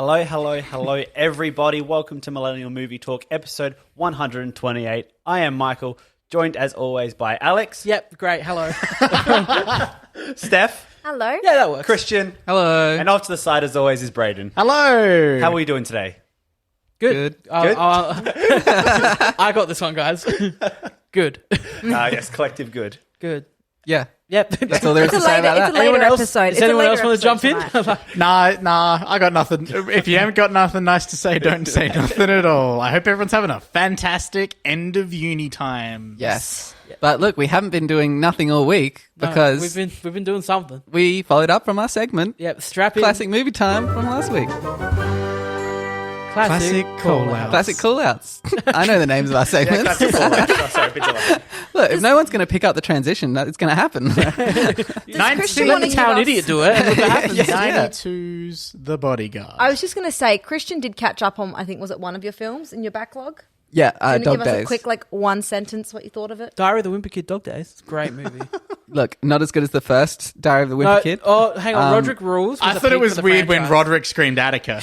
Hello, everybody. Welcome to Millennial Movie Talk, episode 128. I am Michael, joined as always by Alex. Yep, great. Hello. Steph. Hello. Yeah, that works. Christian. Hello. And off to the side, as always, is Braden. Hello. How are we doing today? Good. Good? I got this one, guys. Good. Yes, collective good. Good. Yeah. Yep. That's all there is to say about It's a that. later episode. Does anyone else want to jump in? Nah, I got nothing. If you haven't got nothing nice to say, don't say nothing at all. I hope everyone's having a fantastic end of uni time. Yes. But look, we haven't been doing nothing all week because we've been doing something. we followed up from our segment. Yep, strap in. Classic movie time from last week. Classic call-outs. Classic call-outs. I know the names of our segments. Classic call-outs. Sorry, bit delayed. Look, if no one's going to pick up the transition, it's going to happen. Christian Let want the to town give us- idiot do it. And look what happens. 92's The Bodyguard. I was just going to say, Christian did catch up on, I think, was it one of your films in your backlog? Yeah, Can you Dog give us Days. a quick, one sentence, what you thought of it? Diary of the Wimpy Kid Dog Days. It's a great movie. Look, not as good as the first Diary of the Wimpy Kid. Oh, hang on. Roderick Rules. I thought it was weird when Roderick screamed Attica.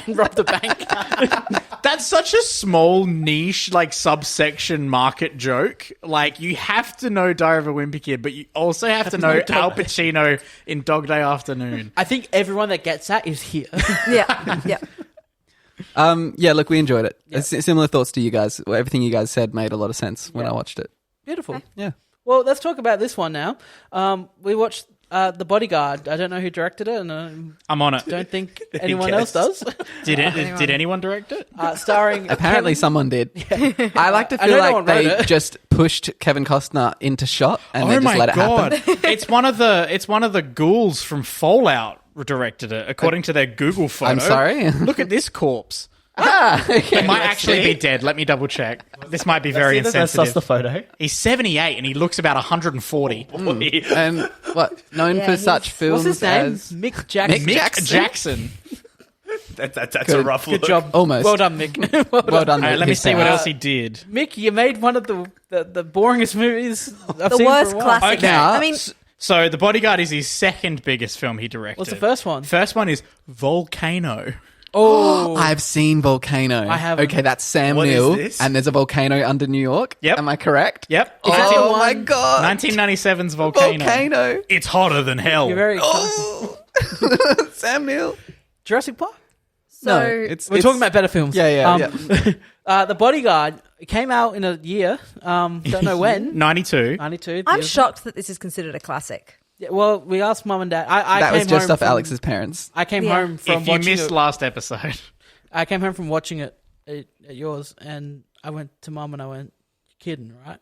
and robbed the bank. That's such a small niche, subsection market joke. You have to know Diary of a Wimpy Kid, but you also have to know Al Pacino in Dog Day Afternoon. I think everyone that gets that is here. Yeah. Yeah, look, we enjoyed it. Similar thoughts to you guys. Everything you guys said made a lot of sense when I watched it. Beautiful. Okay. Yeah. Well, let's talk about this one now. We watched The Bodyguard. I don't know who directed it, and I'm on it. don't think anyone else does. Did anyone direct it? Starring Apparently someone did. I like to I feel know no like one wrote they it. just pushed Kevin Costner into shot and then just let it happen. It's one of the ghouls from Fallout directed it, according to their Google photo. I'm sorry? Look at this corpse. Okay. He might actually be dead. Let me double check. This might be very That's insensitive. the photo. He's 78 and he looks about 140. And known Yeah, for he's- such films What's his name? as Mick Jackson. Mick Jackson. That's a Good. rough Good look. job. Almost. Well done, Mick. well done. All right, let me his see what parents. else he did. Mick, you made one of the boringest movies I've The seen worst for a while. classic. Okay. Now- I mean, So The Bodyguard is his second biggest film he directed. What's the first one? First one is Volcano. Oh, I've seen Volcano. I haven't. Okay, that's Sam What is Neill, this? and there's a volcano under New York. Yep. Am I correct? Yep. Oh my god. 1997's Volcano. Volcano. It's hotter than hell. you're very excited. Oh. Sam Neill. Jurassic Park? so We're talking about better films. Yeah. The Bodyguard came out in a year. Don't know when. 92. 92. I'm shocked that this is considered a classic. Yeah, well, we asked Mum and Dad. I That came was just home off from- Alex's parents. I came Yeah. home from If you watching missed it. last episode. I came home from watching it at yours, and I went to Mum and I went, "You're kidding, right?"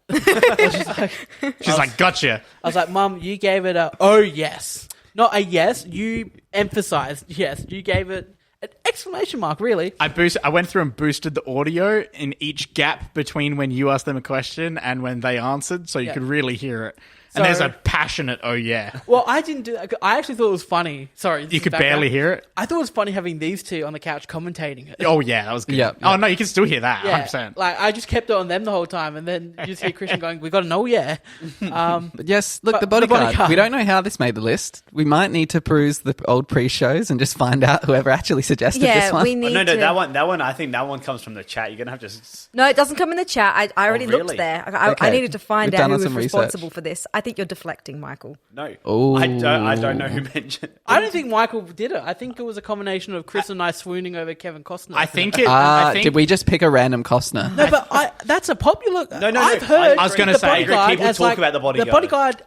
She's like, gotcha. I was like, "Mum, you gave it a oh yes, not a yes. You emphasized yes. You gave it an exclamation mark. Really? I went through and boosted the audio in each gap between when you asked them a question and when they answered, so you Yeah. could really hear it. And So- there's a passionate oh yeah. Well, I didn't do that. I actually thought it was funny. Sorry, this You is could background. barely hear it. I thought it was funny having these two on the couch commentating it. Oh yeah, that was good. Yeah. Oh no, you can still hear that. Yeah, 100%. like I just kept it on them the whole time, and then you just hear Christian going, "We got to know, yeah." But yes, look, But The The Bodyguard. Bodyguard. We don't know how this made the list. We might need to peruse the old pre-shows and just find out whoever actually suggested this Yeah, one. we need No, to... that one. I think that one comes from the chat. You're gonna have to. No, it doesn't come in the chat. I already really? looked there. I Okay. needed to find We've out done who us was some research. responsible for this. I think you're deflecting, Michael. No. Ooh. I don't know who mentioned. I don't think Michael did it. I think it was a combination of Chris and I swooning over Kevin Costner. I think it. Did we just pick a random Costner? No, but that's a popular. No. I've heard. I was gonna The say, Bodyguard people as talk about The Bodyguard. The Bodyguard.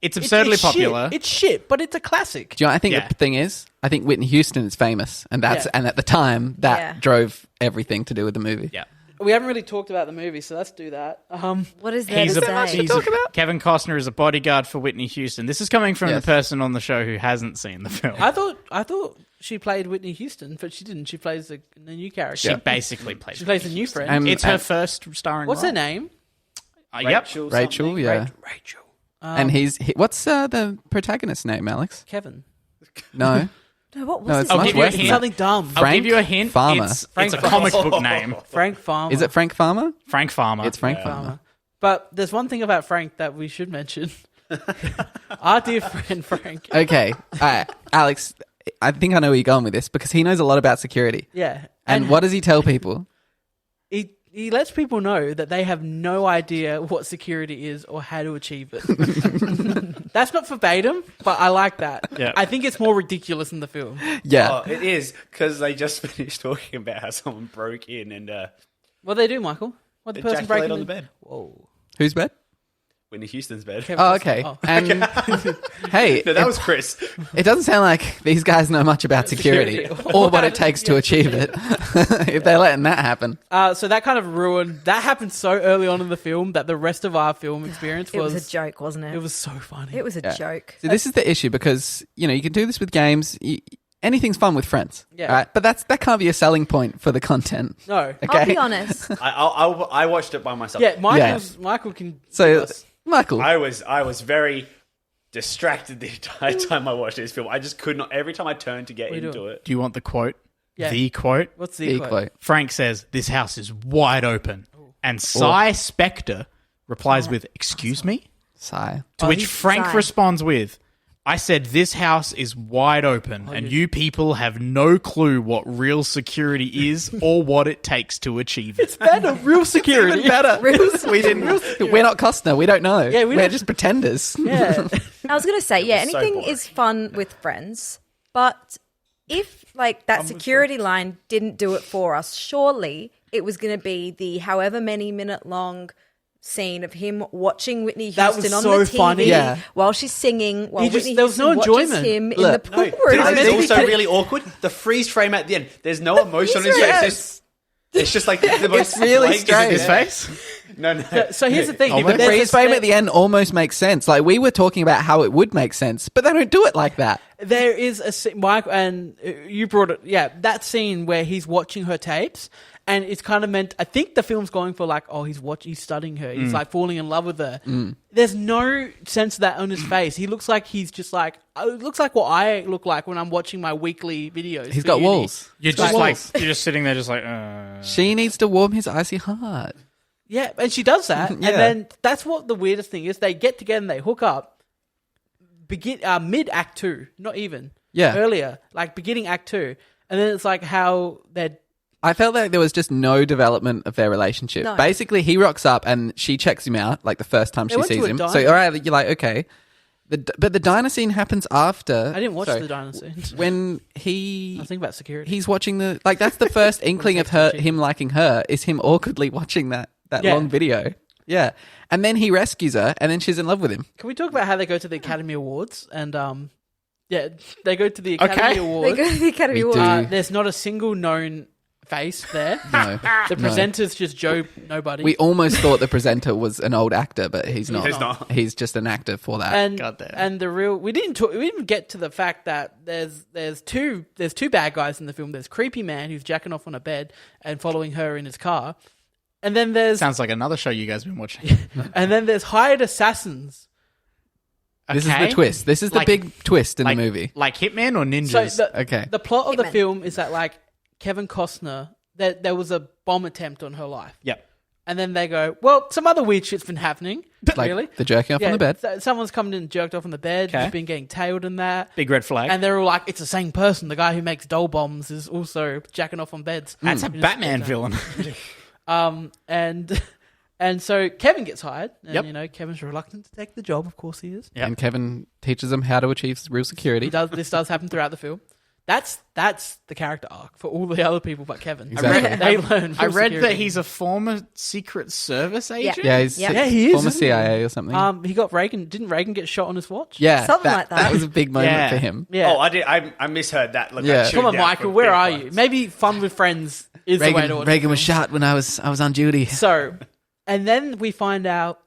It's absurdly popular. It's shit, but it's a classic. Do you know what I think Yeah. the thing is? I think Whitney Houston is famous, and Yeah. and at the time that Yeah. drove everything to do with the movie. Yeah. We haven't really talked about the movie, so let's do that. What is there He's to a, say? he's a, Kevin Costner is a bodyguard for Whitney Houston. This is coming from Yes. the person on the show who hasn't seen the film. I thought she played Whitney Houston, but she didn't. She plays the new character. She basically plays. She plays the new friend. It's her first starring What's role. her name? Yep. Rachel, yeah. Rachel. And what's the protagonist's name, Alex? Kevin. No. No, what was No, his it's I'll much give you a worse than hint. that. Something dumb. I'll Frank give you a hint. Farmer. It's Frank a comic book name. Frank Farmer. Is it Frank Farmer? Frank Farmer. It's Frank Farmer. Farmer. But there's one thing about Frank that we should mention. Our dear friend Frank. Okay. Alex, I think I know where you're going with this because he knows a lot about security. Yeah. And what does he tell people? He lets people know that they have no idea what security is or how to achieve it. That's not verbatim, but I like that. Yeah. I think it's more ridiculous in the film. Yeah. Oh, it is, because they just finished talking about how someone broke in and What they do, Michael? What the person breaking ejaculated on the bed. Whoa. Whose bed? Whitney Houston's bed. Kevin Oh, Costner. okay. Oh. And hey, No, that was Chris. it doesn't sound like these guys know much about security or what it takes to achieve it. If they're letting that happen. So that kind of ruined. That happened so early on in the film that the rest of our film experience It was a joke, wasn't it? It was so funny. It was a Yeah. joke. So this is the issue because, you can do this with games. Anything's fun with friends. Yeah. Right? But that can't be a selling point for the content. No. Okay. I'll be honest. I watched it by myself. Yeah, Michael can. So, give us- Michael. I was very distracted the entire time I watched this film. I just could not. Every time I turned to get What are you into doing? it, Do you want the quote? Yeah. The quote? What's the the quote? quote. Frank says, "This house is wide open." And Cy Spectre replies with, "Excuse me?" Sigh. To which Frank Cy. responds with, "I said this house is wide open, and you people have no clue what real security is or what it takes to achieve it." Better, real security. Even better. Real We didn't. We're not Costner. We don't know. Yeah, we're don't- just pretenders. Yeah. I was going to say, yeah, was so anything boring. is fun with friends, but if that security line didn't do it for us, surely it was going to be the however many minute long scene of him watching Whitney That was Houston on so the TV funny. Yeah. while she's singing, while Whitney there was no Houston watches enjoyment. him in Look, the pool no, room. it's also really awkward. The freeze frame at the end. There's no emotion on his face. Yes. It's just like the most really blank- strange. His face? No. So here's the thing. The There's freeze this- frame at the end almost makes sense. Like we were talking about how it would make sense, but they don't do it like that. There is a scene, Mike, and you brought it. Yeah, that scene where he's watching her tapes, and it's kind of meant. I think the film's going for he's studying her. He's like falling in love with her. There's no sense of that on his face. He looks like he's just like. It looks like what I look like when I'm watching my weekly videos. He's for got uni. walls. You're just you're just sitting there just like, She needs to warm his icy heart. Yeah, and she does that, Yeah. and then that's what the weirdest thing is. They get together and they hook up. Mid Act 2, not even. Yeah. Earlier, like beginning Act 2, and then it's like how they're. I felt like there was just no development of their relationship. No. Basically, he rocks up and she checks him out, like the first time she went to sees a him. diner. So, all right, you're like, okay. But the diner scene happens after. I didn't watch sorry, the diner scene. When I he was thinking about security. he's watching that's the first inkling of him liking her is him awkwardly watching that Yeah. long video. Yeah. And then he rescues her and then she's in love with him. Can we talk about how they go to the Academy Awards and yeah, they go to the Academy Okay. They Awards. go to the Academy We Awards. do. There's not a single known face there. No. The presenter's just Joe Nobody. We almost thought the presenter was an old actor, but he's not. He's not. He's just an actor for that. and Goddamn. and the real we didn't get to the fact that there's two bad guys in the film. There's creepy man who's jacking off on a bed and following her in his car, and then there's sounds like another show you guys have been watching. and then there's hired assassins. This is Okay. the twist. This is the Like- big twist in like, the movie. Like Hitman or So Ninjas? Okay. the plot of the Hitman. film is that like Kevin Costner, there was a bomb attempt on her life. Yep. And then they go, well, some other weird shit's been happening. Like really? the jerking off on the bed. Someone's come in and jerked off on the bed. Okay. He's been getting tailed in that. Big red flag. And they're all like, it's the same person. The guy who makes doll bombs is also jacking off on beds. That's a In his Batman spare time. villain. And so Kevin gets hired. And, Yep. Kevin's reluctant to take the job. Of course he is. Yep. And Kevin teaches them how to achieve real security. This does happen throughout the film. That's the character arc for all the other people but Kevin. Exactly. They learn. I real read that security. he's a former Secret Service agent. Yeah, he's Yeah, he is, former isn't he? CIA or something. He got Reagan. Didn't Reagan get shot on his watch? yeah, something like that. That was a big moment Yeah. for him. Yeah. Oh, I did. I misheard that. Look, Yeah. I tuned Come on, out Michael. for Where big are you? ones. Maybe fun with friends is the way to watch Reagan was films. shot when I was on duty. So, and then we find out,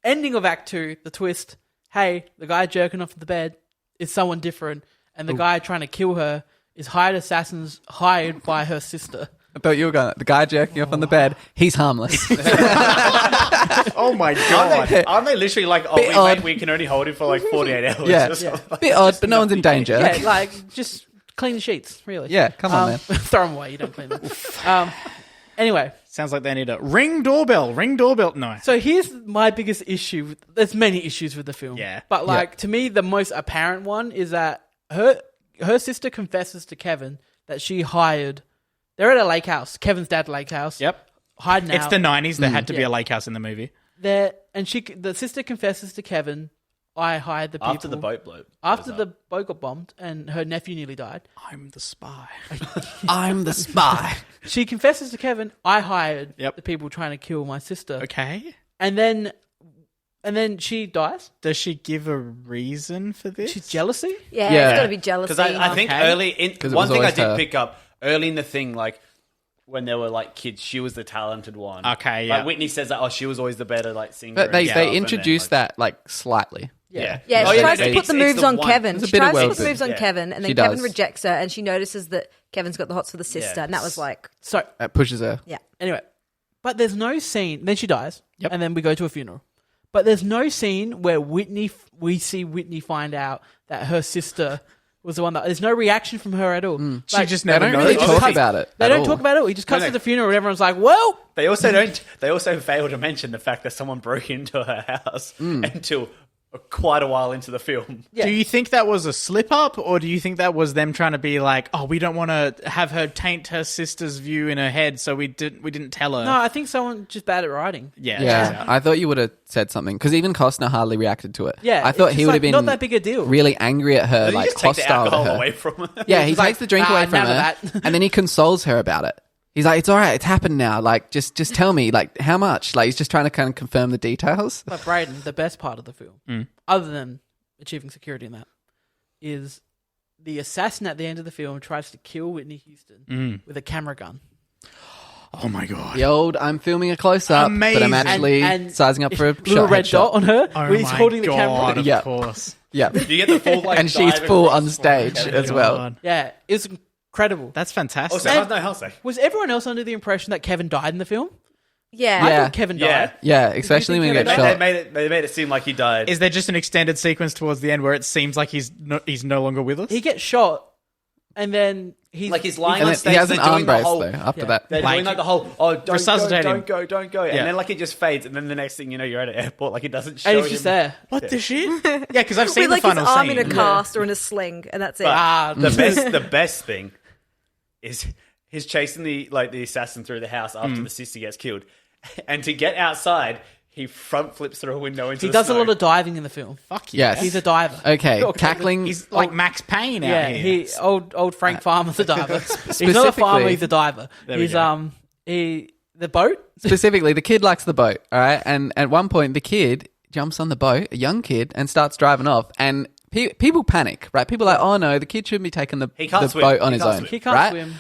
ending of Act 2, the twist, hey, the guy jerking off the bed is someone different, and the guy trying to kill her is hired assassins hired by her sister. I thought you were going. The guy jerking off on the bed. He's harmless. Oh my god. Aren't they literally like, oh, Bit odd. we can only hold him for like 48 hours? yeah, or something? bit odd, but no one's in danger. Yeah, like, just clean the sheets, really. Yeah, come on, man. Throw them away, you don't clean them. Anyway, Sounds like they need a ring doorbell. Ring doorbell. No. so here's my biggest issue. There's many issues with the film. Yeah. But, like, to me, the most apparent one is that her sister confesses to Kevin that she hired. They're at a lake house. Kevin's dad's lake house. Yep. Hiding out. It's the 90s. There had to be a lake house in the movie. The sister confesses to Kevin, I hired the people. After the boat blew. After the boat got bombed and her nephew nearly died. I'm the spy. I'm the spy. She confesses to Kevin, I hired Yep. the people trying to kill my sister. Okay. And then she dies. Does she give a reason for this? She's jealousy. Yeah, Yeah. it's got to be jealousy. Because I think Okay. early in 'Cause it one was thing I always did her. pick up early in the thing, like when they were like kids, she was the talented one. Okay, yeah. Like Whitney says that she was always the better like singer. But they and stuff, and then, introduced that like slightly. Yeah, Yeah, Oh, she tries no, to put it's- the it's moves the on one- Kevin. There's a She bit of tries to put world the moves on building. Kevin, and She then Kevin does. rejects her, and she notices that Kevin's got the hots for the sister, Yeah. and that was like, So, That pushes her. yeah. anyway. But there's no scene. Then she dies. Yep. And then we go to a funeral. But there's no scene where we see Whitney find out that her sister was the one that... There's no reaction from her at all. She just They never don't knows. really talk cut- about it. They at don't all. talk about it. He just cuts No, to no. the funeral and everyone's like, well... They also don't. They also fail to mention the fact that someone broke into her house until quite a while into the film. Yeah. Do you think that was a slip up, or do you think that was them trying to be like, oh, we don't want to have her taint her sister's view in her head, so we didn't tell her? No, I think someone just bad at writing. Yeah. cheers Yeah, out. I thought you would have said something because even Costner hardly reacted to it. Yeah, I thought it's he just would like have been not that big a deal. really angry at her, Did he like just take the hostile to alcohol her. away from her? Yeah, he He's takes like, the drink away from never her, that. and then he consoles her about it. He's like, "It's all right. It's happened now. Like, just tell me, like, how much?" Like, he's just trying to kind of confirm the details. But Brayden, the best part of the film, other than achieving security in that, is the assassin at the end of the film tries to kill Whitney Houston with a camera gun. Oh my god. The old, I'm filming a close up, but I'm Amazing. actually And sizing up for a little shot, red headshot. dot on her Oh when he's my holding the god, camera. Of Yeah. course. Yeah, You get the full like, and she's dive full across on the stage front. as well. God. Yeah, it was incredible. That's fantastic. Also, how's no Halsey? Was everyone else under the impression that Kevin died in the film? Yeah. I Yeah. thought Kevin Yeah. died. Yeah, especially when you think get Kevin shot. They made it seem like he died. Is there just an extended sequence towards the end where it seems like he's no longer with us? He gets shot, and then he's like he's lying And on then stage. he has an they're doing arm the brace whole- though. After Yeah. that, They're Like, doing like the whole don't go, resuscitating. don't go, don't go, Yeah. and then like it just fades, and then the next thing you know, you're at an airport. Like it doesn't show. and he's just him. there. What the shit? Yeah, because I've seen With the like his final arm scene. in a cast or in a sling, and that's it. But the best thing is he's chasing the assassin through the house after the sister gets killed, and to get outside, he front flips through a window into He the does a snow. lot of diving in the film. Fuck yes, He's a diver. Okay, cackling. He's like Max Payne out Yeah, here. old Frank Farmer's a diver. He's not a Specifically- farmer, he's a diver. There we He's go. the boat. Specifically, the kid likes the boat, all right? And at one point, the kid jumps on the boat, a young kid, and starts driving off. And people panic, right? People are like, oh no, the kid shouldn't be taking the can't swim. boat on He his can't own. swim. He can't right? swim.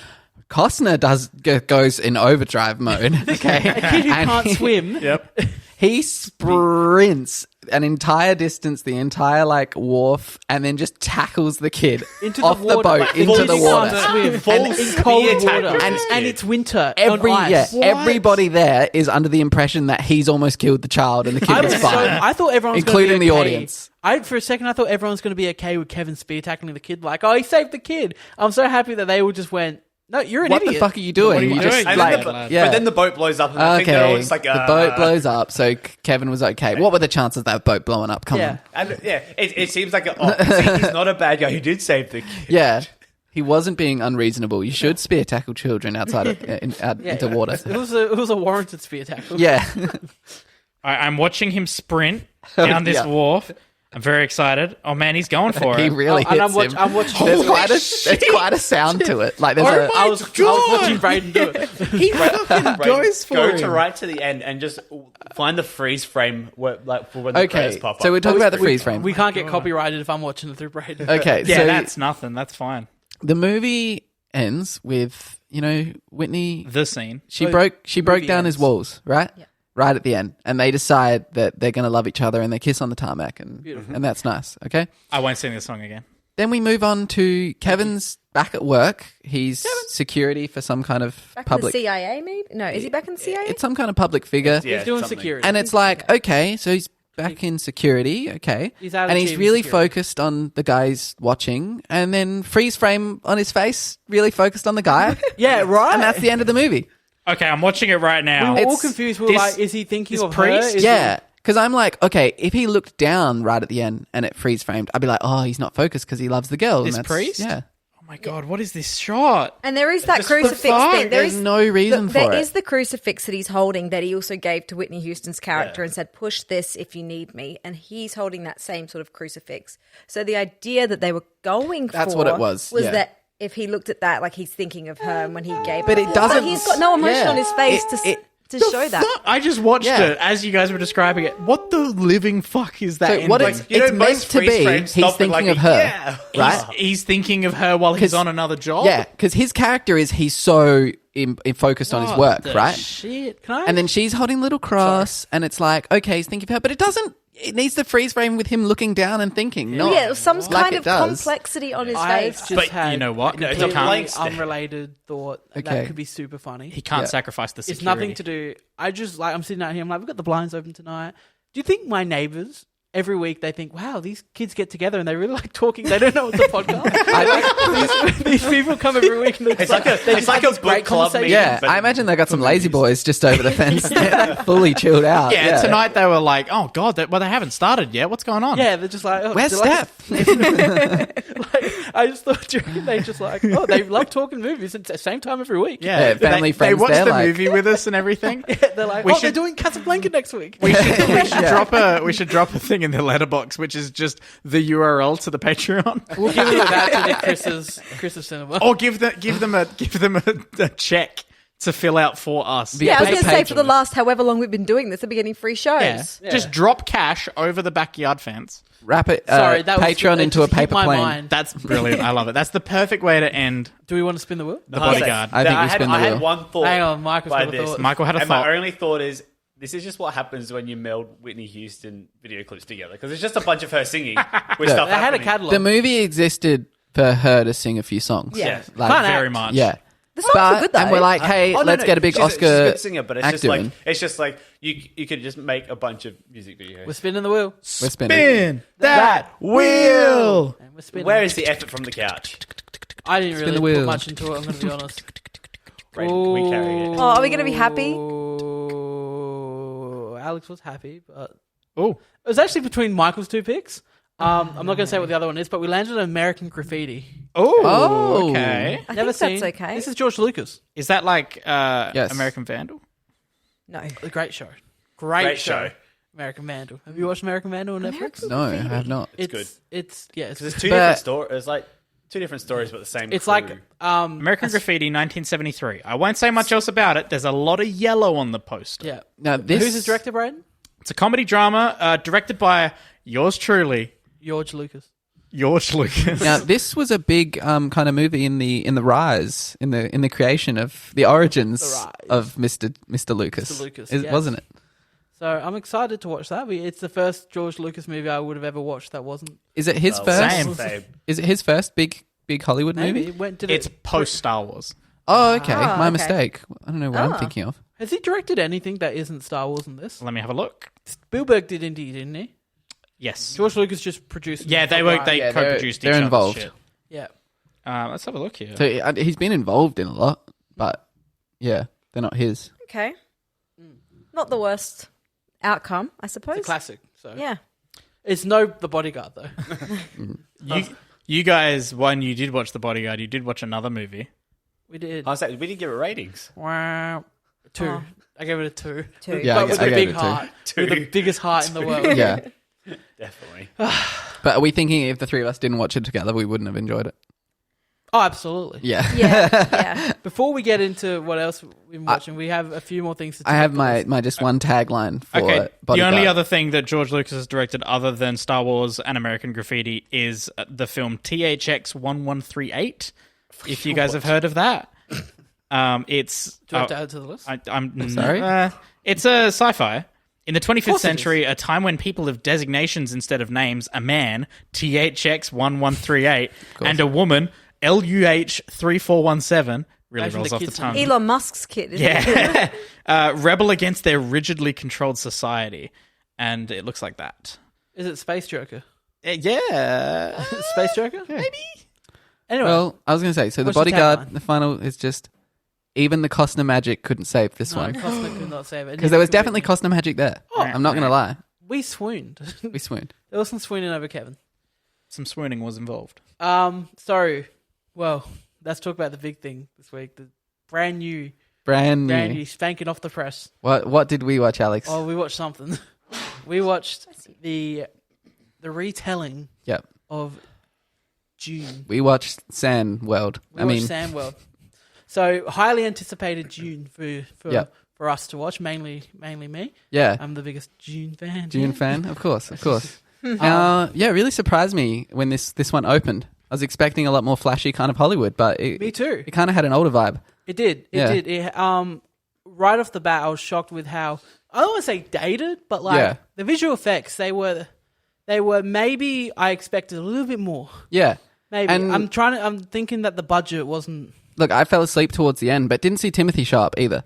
Costner goes in overdrive mode, okay? A kid who And can't swim. Yep. He sprints an entire distance, the entire like wharf, and then just tackles the kid Into off the water, the boat like, into full the kid water. can't swim. Full And in spear cold tackle water, this and kid. it's winter. Every on ice. everybody there is under the impression that he's almost killed the child and the kid was fine. I thought everyone was Including gonna be the okay. audience. For a second, I thought everyone was going to be okay with Kevin Spear tackling the kid. Like, oh, he saved the kid. I'm so happy that they all just went, no, you're an What idiot. the fuck are you doing? What are you just doing? And like, then the, yeah. But then the boat blows up, and I think they're all Okay, just like the boat blows up, so Kevin was okay. What were the chances of that boat blowing up? Come Yeah. on. And yeah, it seems like he's not a bad guy. He did save the kid. Yeah. He wasn't being unreasonable. You should spear tackle children outside of, into water. It was a warranted spear tackle. Yeah. I'm watching him sprint down this Yeah. wharf. I'm very excited. Oh man, he's going for He it. really and hits him. I'm watching. There's quite a sound to it. Like there's Oh a my I was watching Brayden do it. He fucking goes for Go it. to right to the end and just find the freeze frame for when the okay. credits pop up. So we're talking about the freeze frame. We can't get copyrighted if I'm watching it through Brayden. Okay. Yeah, so that's nothing. That's fine. the movie ends with Whitney. The scene. She Oh, broke movie down his ends. walls, right? Yeah. Right at the end, and they decide that they're going to love each other, and they kiss on the tarmac, and that's nice. Okay. I won't sing this song again. Then we move on to Kevin's back at work. He's security for some kind of Back in the public. CIA, maybe? No, is he back in the CIA? It's some kind of public figure, Yeah, He's doing something. security. and it's like, okay, so he's back in security, okay, He's out and he's achieving really security. focused on the guys watching, and then freeze frame on his face, really focused on the guy, Yeah, right. and that's the end of the movie. Okay, I'm watching it right now. We were all It's- confused. We were this- like, is he thinking this of priest? her? Is Yeah, Because I'm like, okay, if he looked down right at the end and it freeze framed, I'd be like, oh, he's not focused because he loves the girl. This and that's- priest? Yeah. Oh my God, what is this shot? And there is that Just crucifix the fuck? thing. There's no reason for There it. is the crucifix that he's holding that he also gave to Whitney Houston's character and said, push this if you need me. And he's holding that same sort of crucifix. So the idea that they were going That's for what it was, yeah. that if he looked at that, like he's thinking of her and when he gave But it. it doesn't- But he's got no emotion yeah. on his face to show that. Fuck? I just watched Yeah. it as you guys were describing it. What the living fuck is that? So what ending? it's, it's meant to be, he's thinking of her, right? He's thinking of her while he's 'Cause- on another job? Yeah, because his character is he's so focused on his work, right? Shit. Can I? And then she's holding a little cross, and it's like, okay, he's thinking of her, but it doesn't. It needs the freeze frame with him looking down and thinking. No, Yeah, some like kind it of does. complexity on his I've face. just But had you know what? a it's a completely blank stare. unrelated thought Okay. that could be super funny. He can't Yeah. sacrifice the security. It's nothing to do. I just like I'm sitting out here. I'm like, we've got the blinds open tonight. Do you think my neighbors every week they think, wow, these kids get together and they really like talking? They don't know it's a podcast. these people come every week and It's like a book club meeting. Yeah, but I imagine they got some lazy boys just over the fence, They're fully chilled out. Yeah, tonight they were like, oh God, they haven't started yet. What's going on? Yeah, they're just like, oh, Where's they're Steph? Like, I just thought they just like, oh, they love talking movies at the same time every week. Yeah, family, they friends, watch they're the like- movie with us and everything. They're like, We they're should- doing Casablanca next week. We should drop a thing in the letterbox, which is just the URL to the Patreon, We'll give them a voucher to Chris's cinema. or give them a check to fill out for us. Yeah, I was Pay going to say for the patrons. last however long we've been doing this, they're getting free shows. Yeah. Just drop cash over the backyard fence. Wrap it, Sorry, that was Patreon it into a just hit paper my plane. mind. That's brilliant. I love it. That's the perfect way to end Do we want to spin the wheel? The Bodyguard. I think we spin the I had wheel. one thought. Hang on, Michael's by got a this. thought. Michael had a and thought. my only thought is, this is just what happens when you meld Whitney Houston video clips together, because it's just a bunch of her singing with stuff They had a happening. catalog. The movie existed for her to sing a few songs. Yeah. Like, Can't Very act. much. yeah. The songs are good though. And we're like, hey, Oh, no, let's no, get a big she's Oscar she's a good singer, but act doing. it's just like you could just make a bunch of music videos. We're spinning the wheel. We're spinning. Spin that wheel. And we're spinning. Where is the effort from the couch? I didn't Spin really the wheel. put much into it, I'm going to be honest. Great, we carry it. Oh, are we going to be happy? Ooh, Alex was happy, but Oh, it was actually between Michael's two picks. I'm not going to say what the other one is, but we landed on American Graffiti. Oh. okay. I Never think seen. that's okay. This is George Lucas. Is that like Yes. American Vandal? No. A great show. Great show. American Vandal. Have you watched American Vandal on Netflix? No, I have not. It's good. It's yeah. It's, There's two But- different stories. There's like two different stories, but the same. it's crew. like American Graffiti, 1973. I won't say much else about it. There's a lot of yellow on the poster. yeah. Now, this Who's his director, Braden? It's a comedy drama directed by yours truly, George Lucas. George Lucas. Now, this was a big kind of movie in the rise in the creation of the origins The rise. of Mr. Lucas. Mr. Lucas, Is- yes. wasn't it? So I'm excited to watch that. It's the first George Lucas movie I would have ever watched that wasn't. Is it his Oh, first? Same. Is it his first big Hollywood Maybe movie? it went. Did It's it, post Star Wars. Oh, okay. Ah, My okay. mistake. I don't know what I'm Ah. thinking of. has he directed anything that isn't Star Wars in this? Let me have a look. Spielberg did indeed, didn't he? Yes. George Lucas just produced. Yeah, they Right. Yeah, co-produced they're each other's involved. shit. Yeah. Let's have a look here. So he's been involved in a lot, but yeah, they're not his. Okay. Not the worst outcome, I suppose. It's a classic. So Yeah. it's no The Bodyguard though. You guys, when you did watch The Bodyguard, you did watch another movie. We did. I was like, we didn't give it ratings. Wow. 2. Oh. I gave it a 2. Two. Yeah, but with I a gave big it 2. heart. With the biggest heart in the world. Yeah, Definitely. but are we thinking if the three of us didn't watch it together, we wouldn't have enjoyed it? Oh, absolutely. Yeah. Yeah. Yeah. Before we get into what else we've been watching, we have a few more things to talk I have about. my just one tagline for Okay, the Bodyguard. only other thing that George Lucas has directed other than Star Wars and American Graffiti is the film THX 1138. If you guys have heard of that, it's Do I have to add to the list? I'm sorry? it's a sci-fi. In the 25th course it century, a time when people have designations instead of names, a man, THX 1138, and a woman, LUH 3417, really Imagine rolls the off the kids' tongue. Elon Musk's kid, isn't it? Yeah. Rebel against their rigidly controlled society. And it looks like that. Is it Space Joker? Yeah. Space Joker? Maybe. Anyway, Well, I was going to say, so the What's your Bodyguard, tagline? the final is just even the Costner magic couldn't save this no, one Costner could not save it. because there was definitely Costner magic there. Oh. I'm not going to lie. we swooned. We swooned. There was some swooning over Kevin. Some swooning was involved. So, well, let's talk about the big thing this week. The brand new spanking off the press. What did we watch, Alex? Oh, we watched something. We watched the retelling Yep. of Dune. We watched Sand World. We watched Sandworld. So highly anticipated Dune for us to watch, mainly me. Yeah. I'm the biggest Dune fan. Dune fan, of course. Really surprised me when this one opened. I was expecting a lot more flashy kind of Hollywood, but Me too. It kind of had an older vibe. It did. It did. Right off the bat, I was shocked with how, I don't want to say dated, but the visual effects, they were maybe I expected a little bit more. Yeah. Maybe. And I'm thinking that the budget wasn't. Look, I fell asleep towards the end, but didn't see Timothy show up either.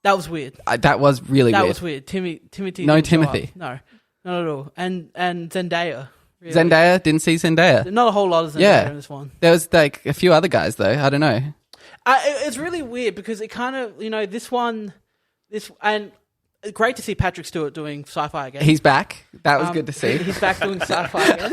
That was weird. That was really weird. That was weird. Timothy. No didn't show Timothy. up. No, not at all. And Zendaya. Really. Zendaya, didn't see Zendaya. Not a whole lot of Zendaya in this one. There was like a few other guys though. I don't know. It's really weird because it kind of, and great to see Patrick Stewart doing sci-fi again. He's back. That was good to see. He's back doing sci-fi again.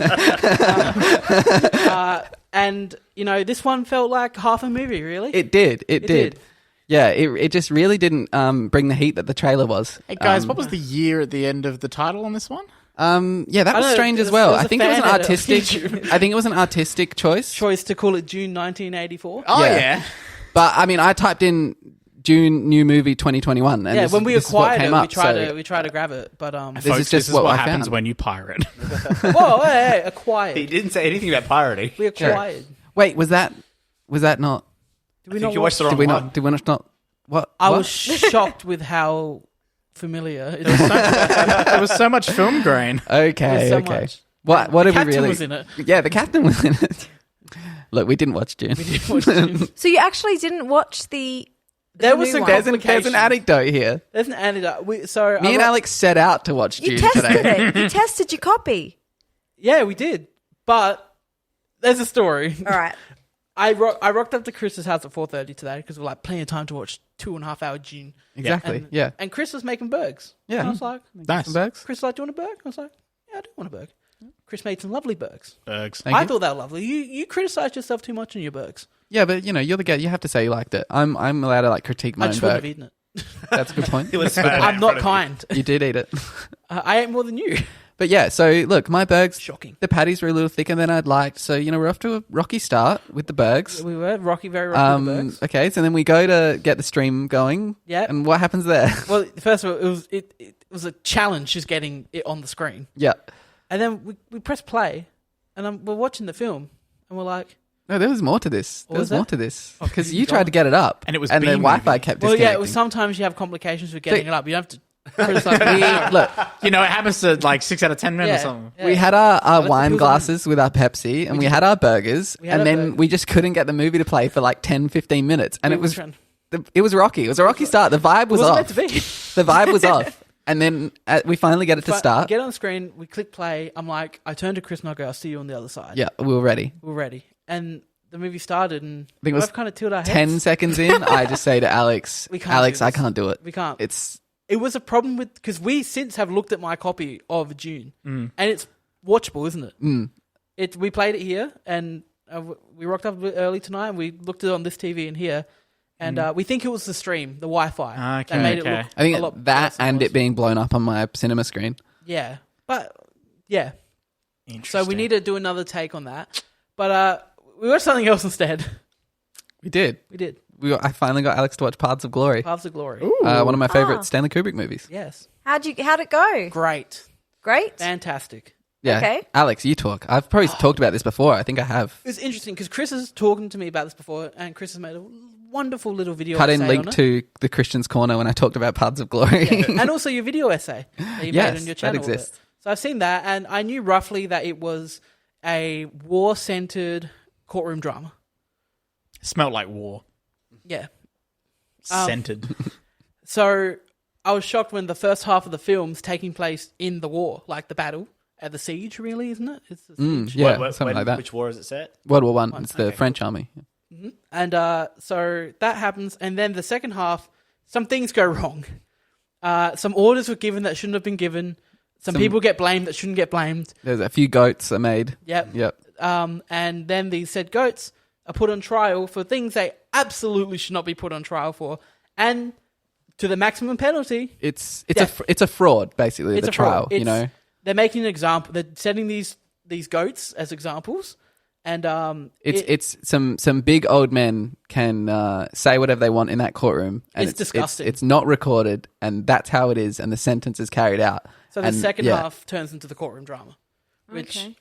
And, this one felt like half a movie, really. It did. It did. Yeah, it just really didn't bring the heat that the trailer was. Hey guys, what was the year at the end of the title on this one? That was strange as well. I think it was an artistic. I think it was an artistic choice. Choice to call it June 1984. Oh yeah. But I mean, I typed in June new movie 2021. And when we acquired it, up, we tried to grab it, but this is what happens found. when you pirate. Whoa, hey, acquired. He didn't say anything about pirating. We acquired. Sure. Wait, was that not? Did we I think not you watched the wrong Did we one. not? Did we not? What? I what? was shocked with how familiar it is. There was so much film grain. Okay, so okay. much. What did we Captain really? was in it. Yeah, the captain was in it. Look, we didn't watch Dune. We didn't watch Dune. So you actually didn't watch the There was new some one. There's an complications. anecdote here. There's an anecdote. Me and Alex set out to watch You Dune tested today. it. You tested your copy. Yeah, we did. But there's a story. All right. I rocked up to Chris's house at 4:30 today because we're like plenty of time to watch 2.5 hour Dune. Exactly. And, And Chris was making burgers. Yeah. And I was like, Nice. Some burgers? Chris was like, do you want a burger? I was like, yeah, I do want a burger. Chris made some lovely burgers. Bergs. Thank I you. thought they were lovely. You criticized yourself too much on your burgers. Yeah, but you're the guy. You have to say you liked it. I'm allowed to critique my I own just wouldn't have burger. eaten it. That's a good point. It was spat out I'm in not front of kind. You did eat it. I ate more than you. But yeah, so look, my burgers, Shocking. the patties were a little thicker than I'd liked. So, we're off to a rocky start with the burgers. We were very rocky with the burgers. Okay, so then we go to get the stream going. Yeah. And what happens there? Well, first of all, it was a challenge just getting it on the screen. Yeah. And then we press play, and we're watching the film, and we're like, No, there was more to this. What There was was more that? to this. Because you tried to get it up. And it was And the B-movie. Wi-Fi kept well, disconnecting. yeah, it was sometimes you have complications with getting See- it up. You don't have to. It's like, Look, It happens to like 6 out of 10 men or yeah, something. yeah. we had our the wine pills glasses with our Pepsi, and we had our burgers, We had and our then burgers. we just couldn't get the movie to play for like 10, 15 minutes. And We it were was trying- it was rocky. It was a rocky start. The vibe was wasn't off. meant to be. The vibe was off. And then we finally get it to But start. Get on the screen. We click play. I'm like, I turn to Chris and I go, I'll see you on the other side. Yeah, we were ready. We're ready. And the movie started, and I think it was we've kind of tilted our heads. 10 seconds in, I just say to Alex, We can't Alex, do I this. can't do it. We can't. It was a problem with because we since have looked at my copy of Dune, and it's watchable, isn't it? We played it here, and we rocked up a bit early tonight, and we looked at it on this TV in here, and we think it was the stream, the Wi-Fi, Okay, that made it okay. look. I think a lot that worse than and was. it being blown up on my cinema screen. Yeah, but yeah. So Interesting. we need to do another take on that, but we watched something else instead. We did. We did I finally got Alex to watch Paths of Glory. Paths of Glory. One of my favorite Ah. Stanley Kubrick movies. Yes, How'd it go? great, Great. fantastic. Yeah. Okay. Alex, you talk. I've probably talked about this before. I think I have. It's interesting because Chris is talking to me about this before, and Chris has made a wonderful little video Cut in essay link on it. to the Christian's Corner when I talked about Paths of Glory. And also your video essay that you Yes, made on your that channel. of it. exists. So I've seen that, and I knew roughly that it was a war-centered courtroom drama. Smelt like war. Yeah. Scented. So I was shocked when the first half of the film's taking place in the war, like the battle at the siege, really, isn't it? It's the siege. Yeah, What- something when- like that. Which war is it set? World War One. It's the French army. And so that happens, and then the second half, some things go wrong. Some orders were given that shouldn't have been given. Some people get blamed that shouldn't get blamed. There's a few goats are made. Yep. And then these said goats are put on trial for things they absolutely should not be put on trial for, and to the maximum penalty. It's a fraud, basically. The trial, you know. They're making an example. They're setting these goats as examples, and it's some big old men can say whatever they want in that courtroom, and it's disgusting. It's not recorded, and that's how it is, and the sentence is carried out. So the second half turns into the courtroom drama,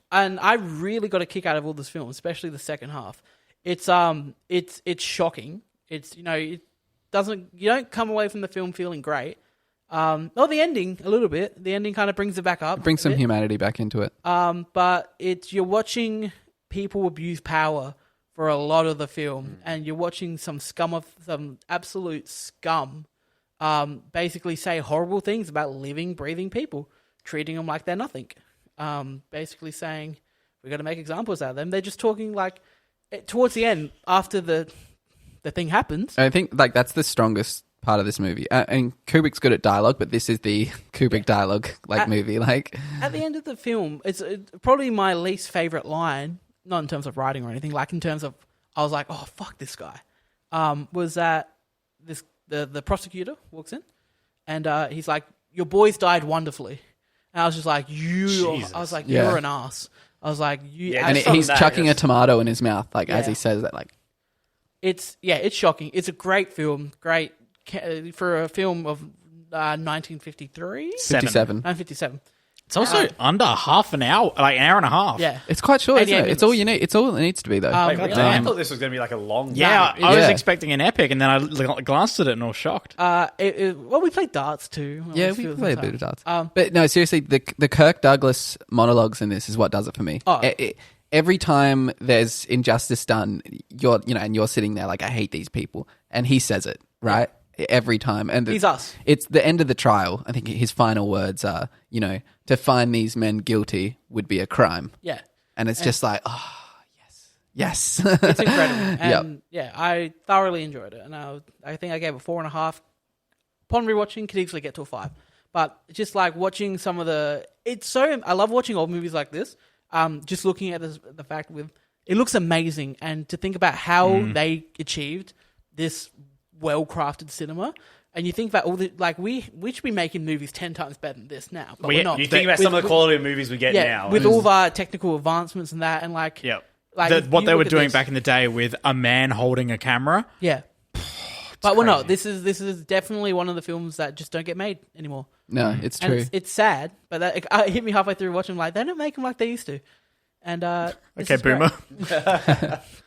and I really got a kick out of all this film, especially the second half. It's shocking. It's it doesn't, you don't come away from the film feeling great. The ending a little bit. The ending kind of brings it back up. It brings some humanity back into it. But you're watching people abuse power for a lot of the film, and you're watching some absolute scum. Basically say horrible things about living, breathing people, treating them like they're nothing. Basically saying, we've got to make examples out of them. They're just talking towards the end, after the thing happens. I think that's the strongest part of this movie. And Kubrick's good at dialogue, but this is the Kubrick dialogue movie. At the end of the film, it's probably my least favorite line, not in terms of writing or anything, in terms of, I was like, oh, fuck this guy, was that the prosecutor walks in, and he's like, your boys died wonderfully. And I was just like, Jesus. I was like, you're an ass. I was like, you. Yeah, and he's chucking a tomato in his mouth, as he says that. It's shocking. It's a great film. Great for a film of 1953? 1957. It's also under half an hour, an hour and a half. Yeah. It's quite short, isn't it? It's all you need. It's all it needs to be, though. Really? I thought this was going to be a long... Yeah, I was expecting an epic, and then I glanced at it and I was shocked. We played darts, too. Yeah, we played a bit of darts. But no, seriously, the Kirk Douglas monologues in this is what does it for me. Every time there's injustice done, you're sitting there like, I hate these people. And he says it, right? Every time. And he's us. It's the end of the trial. I think his final words are, to find these men guilty would be a crime. Yeah. And it's just like, oh, yes. It's incredible. And I thoroughly enjoyed it. And I think I gave it 4.5. Upon rewatching, could easily get to a 5. But just watching some of I love watching old movies like this. Just looking at the fact it looks amazing. And to think about how they achieved this well-crafted cinema, and you think about all the we should be making movies 10 times better than this now, but we're not. You think about some of the quality of movies we get now with all of our technical advancements and that, and what they were doing back in the day with a man holding a camera. Yeah, but no, this is definitely one of the films that just don't get made anymore. No, it's true. It's sad, but it hit me halfway through watching. They don't make them like they used to. And okay, boomer.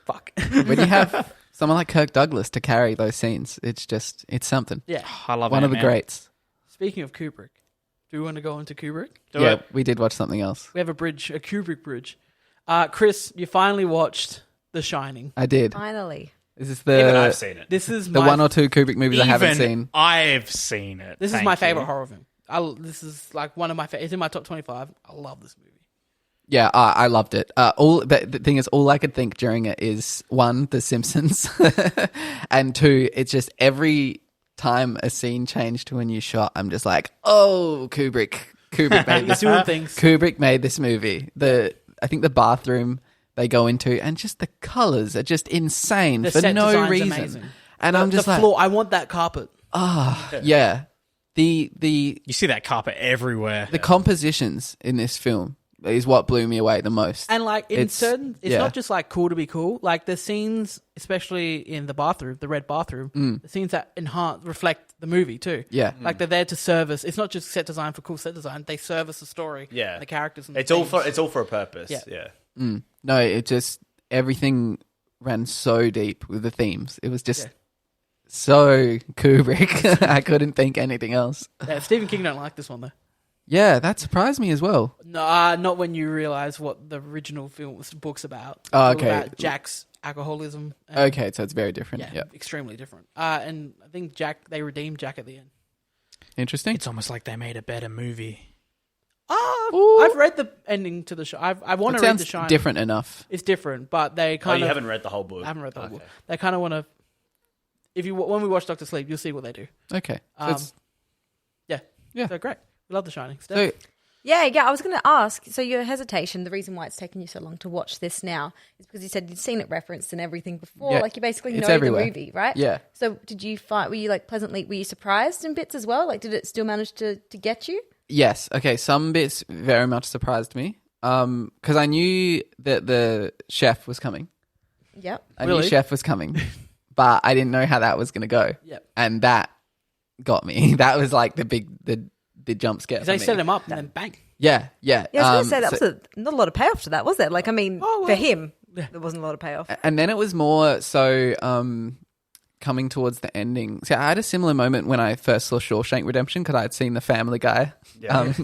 Fuck. When you have someone like Kirk Douglas to carry those scenes, it's something. Yeah, I love one of the greats. Speaking of Kubrick, do we want to go into Kubrick? We did watch something else. We have a Kubrick bridge. Chris, you finally watched The Shining. I did. Finally. This is Even I've seen it. This is the one or two Kubrick movies I haven't seen. I've seen it. This is my favorite horror film. This is one of my favorite. It's in my top 25. I love this movie. Yeah, I loved it. The thing is, all I could think during it is, 1, The Simpsons, and 2, it's just every time a scene changed to a new shot, I'm just like, oh, Kubrick made this. Doing things. Kubrick made this movie. I think the bathroom they go into, and just the colors are just insane for no reason. Amazing. And I'm just the floor. I want that carpet. Yeah. You see that carpet everywhere. The compositions in this film is what blew me away the most. And it's not just cool to be cool. The scenes, especially in the bathroom, the red bathroom, the scenes that reflect the movie too. Yeah. They're there to service. It's not just set design for cool set design. They service the story. Yeah. And the characters. And it's all for a purpose. Yeah. No, it just, everything ran so deep with the themes. It was just so Kubrick. I couldn't think anything else. Yeah, Stephen King don't like this one though. Yeah, that surprised me as well. No, not when you realise what the original book's about. Oh, okay. About Jack's alcoholism. Okay, so it's very different. Yeah, extremely different. And I think they redeemed Jack at the end. Interesting. It's almost like they made a better movie. I've read the ending to the show. I want to read The Shining. Different enough. It's different, but they kind of... you haven't read the whole book? I haven't read the whole book. They kind of want to... When we watch Dr. Sleep, you'll see what they do. Okay. Yeah. So great. We love The Shining. Steph? So, Yeah. I was going to ask. So your hesitation, the reason why it's taken you so long to watch this now, is because you said you'd seen it referenced and everything before. Yeah, Like you basically it's know everywhere. the movie, right? Yeah. So did you find? Were you like pleasantly? Were you surprised in bits as well? Like, did it still manage to get you? Yes. Okay. Some bits very much surprised me. Because I knew that the chef was coming. Yep. I knew chef was coming, but I didn't know how that was going to go. Yep. And that got me. That was like the jump scare. They for set me. him up and then bang. Yeah. Yeah, I was going to say that was not a lot of payoff to that, was there? Like, I mean, Oh, well. for him, there wasn't a lot of payoff. And then it was more so coming towards the ending. See, I had a similar moment when I first saw Shawshank Redemption because I had seen the Family Guy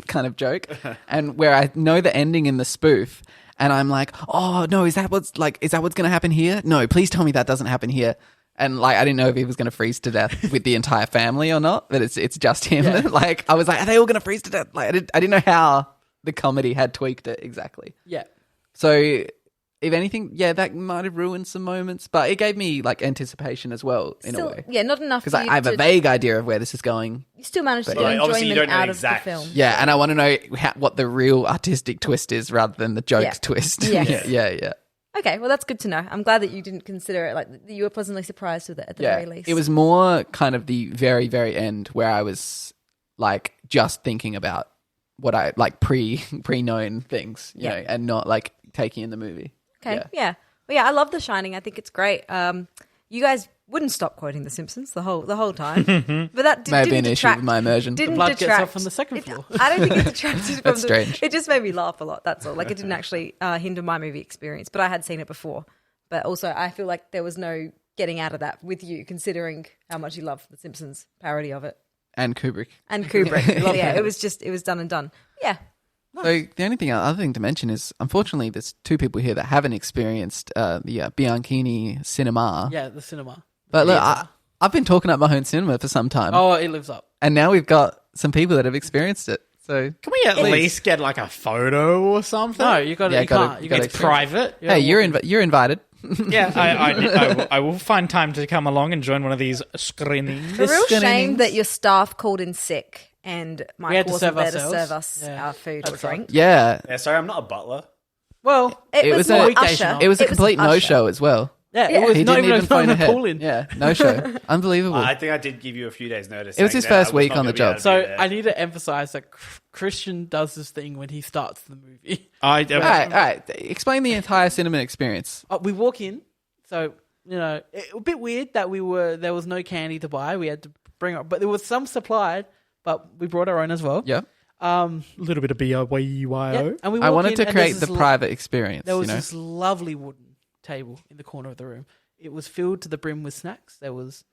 kind of joke, and where I know the ending in the spoof, and I'm like, oh no, is that what's going to happen here? No, please tell me that doesn't happen here. And like, I didn't know if he was going to freeze to death with the entire family or not, but it's just him. Yeah. Like, I was like, are they all going to freeze to death? Like, I didn't know how the comedy had tweaked it exactly. Yeah. So, if anything, yeah, that might have ruined some moments, but it gave me like anticipation as well in a way. Yeah, not enough Because I have a vague idea of where this is going. You still managed to But get yeah. Obviously you enjoyment don't know out of the exact- film. Yeah, and I want to know what the real artistic twist is rather than the joke Yeah. twist. Yes. yeah. Okay, well, that's good to know. I'm glad that you didn't consider it like that you were pleasantly surprised with it at the very least. It was more kind of the very, very end where I was like just thinking about what I like pre-known things, you know, and not like taking in the movie. Okay, yeah. Well, yeah, I love The Shining. I think it's great. You guys wouldn't stop quoting The Simpsons the whole time, but that May have didn't been an issue detract. with my immersion. Didn't blood gets detract off on the second floor. I don't think it detracted from That's strange. It just made me laugh a lot. That's all. Like it didn't actually hinder my movie experience, but I had seen it before. But also, I feel like there was no getting out of that with you, considering how much you love The Simpsons parody of it And Kubrick. and Kubrick. Yeah, it was done and done. Yeah. So the only other thing to mention is, unfortunately, there's two people here that haven't experienced the Bianchini cinema. Yeah, the cinema. But look, I've been talking up my own cinema for some time. Oh, it lives up. And now we've got some people that have experienced it. So, Can we at least get like a photo or something? No, you got to. Yeah, You gotta- can't. You gotta got It's private. hey, you're invited. Yeah, I will find time to come along and join one of these screenings. A real Screenings. shame that your staff called in sick and had Michael to wasn't serve there to ourselves. serve us Yeah. our food or That drink. Yeah. Yeah, sorry, I'm not a butler. Well, It It was was a more weekday Usher. show. It was a complete Usher. no-show as well. yeah, Yeah. it was He not didn't even even phone a ahead. call in. Yeah, no-show. Unbelievable. I think I did give you a few days' notice. It was saying his that first I was week not on the gonna be able job. to So be there. I need to emphasize that Christian does this thing when he starts the movie. All right. Explain the entire cinema experience. We walk in, so a bit weird that there was no candy to buy. We had to bring up, but there was some supplied, but we brought our own as well. Yeah. A little bit of BYYO. Yeah, and we I walk wanted in to and create there's the this private experience. There was you know? this lovely wooden table in the corner of the room. It was filled to the brim with snacks. There was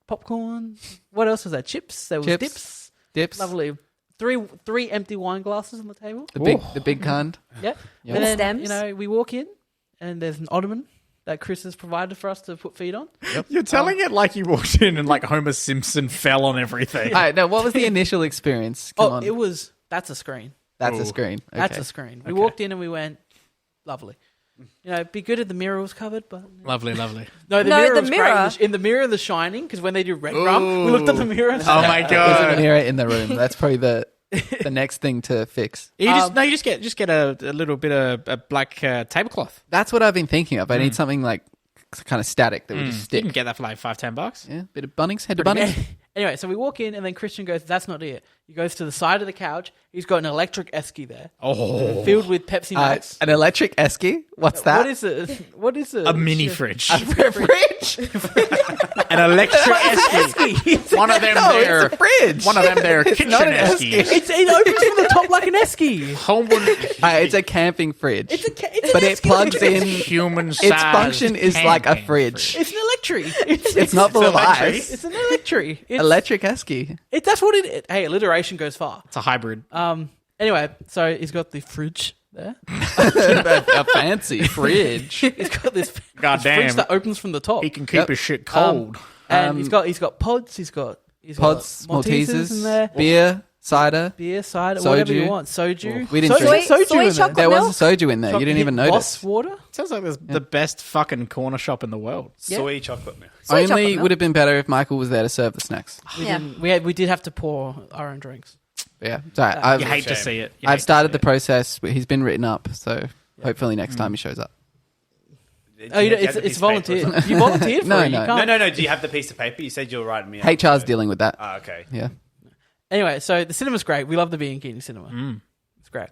popcorn. What else was there? Chips. There was Chips. Dips. Lovely. Three empty wine glasses on the table. The big kind. Yeah. Yeah. And then, Stems. we walk in and there's an ottoman that Chris has provided for us to put feet on. You're telling it like you walked in and like Homer Simpson fell on everything. All right. Now, what was the initial experience? Come on. That's a screen. That's a screen. Okay. That's a screen. We walked in and we went, lovely. It'd be good if the mirror was covered, but Lovely. no, No, mirror the was mirror- great. In the mirror, The Shining, because when they do Red Rum, we looked at the mirror and Oh my There's a god! mirror in the room. That's probably the next thing to fix. You just get a little bit of a black tablecloth. That's what I've been thinking of. I need something like kind of static that would just You can stick. get that for like $5-10. Yeah, bit of Bunnings. Head to Bunnings. Anyway, so we walk in and then Christian goes, that's not it. He goes to the side of the couch. He's got an electric esky there. Oh, Filled with Pepsi Max. An electric esky. What's that? What is it? What is it? a mini fridge, A fridge. an electric esky. One of them No, there. it's a fridge. One of them there It's kitchen not an eskies. It opens from the top like an esky. It's a camping fridge. It's but it plugs in. human Its size. function is like a fridge. It's an electric. It's not full of electric. ice. It's an electric. Electric esky. That's what it is. Hey, alliteration goes far. It's a hybrid. Anyway, so he's got the fridge there. A fancy fridge. He's got this Goddamn. fridge that opens from the top. He can keep Yep. his shit cold. And he's got pods. He's got Pods, Maltesers in there. beer, cider. Beer, cider, whatever you Soju. want. Soju. We didn't drink. Soju Soy in there. chocolate There milk? was a soju in there. You didn't even Boss notice. water. Sounds like there's the best fucking corner shop in the world. Soy chocolate milk. Soy chocolate Only milk. would have been better if Michael was there to serve the snacks. We Yeah. didn't. We did have to pour our own drinks. Yeah, sorry, You hate to shame. see it. You hate I've to started see the it. process. He's been written up, so hopefully next time he shows up. Oh, Do you have it's the piece it's of paper or volunteer. something? You volunteered for No, it. You no. can't. No. Do you have the piece of paper? You said you'll write me up. HR's dealing with that. Oh, okay. Yeah. Anyway, so the cinema's great. We love the Being King cinema. It's great.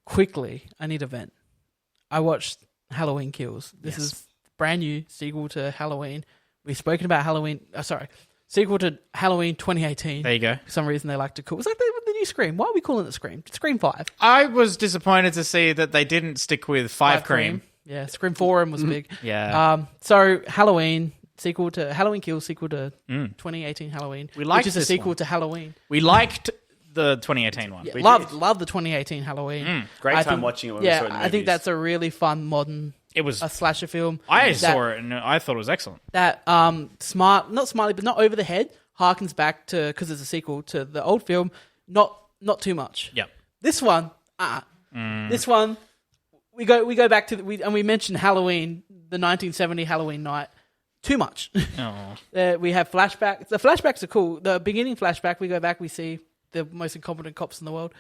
Quickly, I need a vent. I watched Halloween Kills. This is brand new sequel to Halloween. We've spoken about Halloween. Sequel to Halloween 2018. There you go. For some reason, they like to call. It's like the new Scream. Why are we calling it Scream? Scream 5. I was disappointed to see that they didn't stick with 5 cream. Yeah, Scream Forum was big. Yeah. So Halloween sequel to Halloween Kills sequel to 2018 Halloween. We liked which is a this sequel one. to Halloween. We liked the 2018 one. Yeah, We loved did. the 2018 Halloween. Great I time think- watching it when we yeah, saw it in the I think movies. that's a really fun modern It was. slasher film. I that, saw it and I thought it was excellent. that not smartly, but not over the head. Harkens back to, because it's a sequel to the old film. Not too much. Yep. This one, this one, we go back to we mentioned Halloween, the 1970 Halloween night. Too much. Oh. We have flashbacks. The flashbacks are cool. The beginning flashback, we go back, we see the most incompetent cops in the world,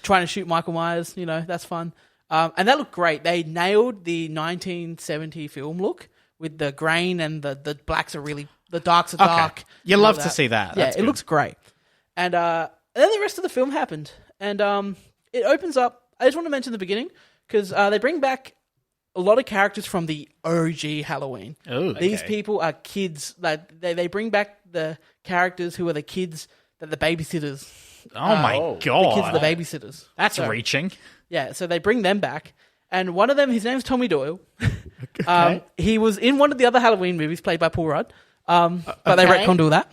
trying to shoot Michael Myers. You know, that's fun. And that looked great. They nailed the 1970 film look with the grain and the blacks are really, the darks are dark. You and love all to see that. Yeah, That's it good. looks great. And then the rest of the film happened. And it opens up. I just want to mention the beginning because they bring back a lot of characters from the OG Halloween. Oh, These okay. people are kids. Like they bring back the characters who are the kids that the babysitters. Oh my Oh. The god. kids are the babysitters. That's So, reaching. Yeah, so they bring them back. And one of them, his name's Tommy Doyle. He was in one of the other Halloween movies played by Paul Rudd. But they retconned all that.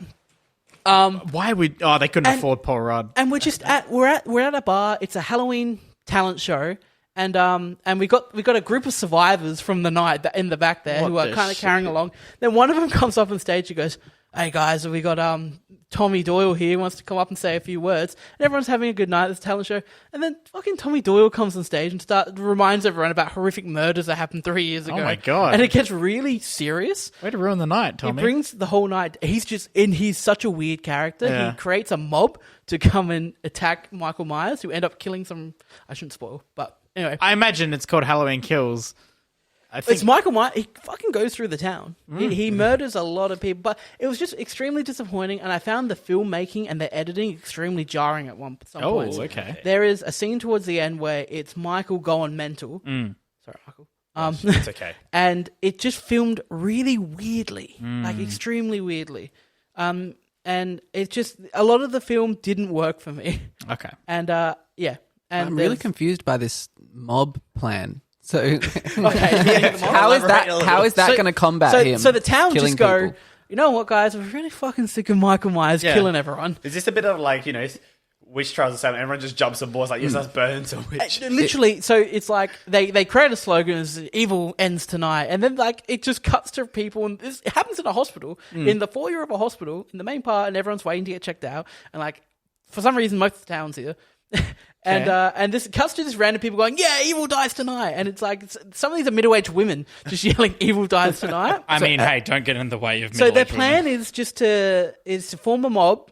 Why would they couldn't afford Paul Rudd. And we're just we're at a bar. It's a Halloween talent show, and we got a group of survivors from the night in the back there who What are the kind of carrying along. Then one of them comes up on stage. He goes, "Hey guys, we got Tommy Doyle here. He wants to come up and say a few words." And everyone's having a good night at this talent show. And then fucking Tommy Doyle comes on stage and reminds everyone about horrific murders that happened 3 years ago. Oh my God. And it gets really serious. Way to ruin the night, Tommy. He brings the whole night. He's such a weird character. Yeah. He creates a mob to come and attack Michael Myers, who end up killing some. I shouldn't spoil, but anyway, I imagine it's called Halloween Kills. I think it's Michael Myers. He fucking goes through the town. He murders a lot of people, but it was just extremely disappointing. And I found the filmmaking and the editing extremely jarring at some points. okay. There is a scene towards the end where it's Michael going mental. Sorry, Michael. It's okay. And it just filmed really weirdly, like extremely weirdly. And it just, a lot of the film didn't work for me. Okay. And yeah. And I'm really there's- confused by this mob plan. So Okay. how is that going to combat him? So the town killing just go, people? you know what, guys? We're really fucking sick of Michael Myers killing everyone. Is this a bit of like, witch trials or something? Everyone just jumps on board like, yes, let's burn some witch. Literally, so it's like they create a slogan as "Evil ends tonight," and then like it just cuts to people, and it happens in a hospital, in the foyer of a hospital, in the main part, and everyone's waiting to get checked out, and like for some reason most of the town's here. And this cuts to this random people going, "Yeah, evil dies tonight," and it's like some of these are middle-aged women just yelling, "Evil dies tonight." I mean, hey, don't get in the way of So their middle-aged plan women. is just to form a mob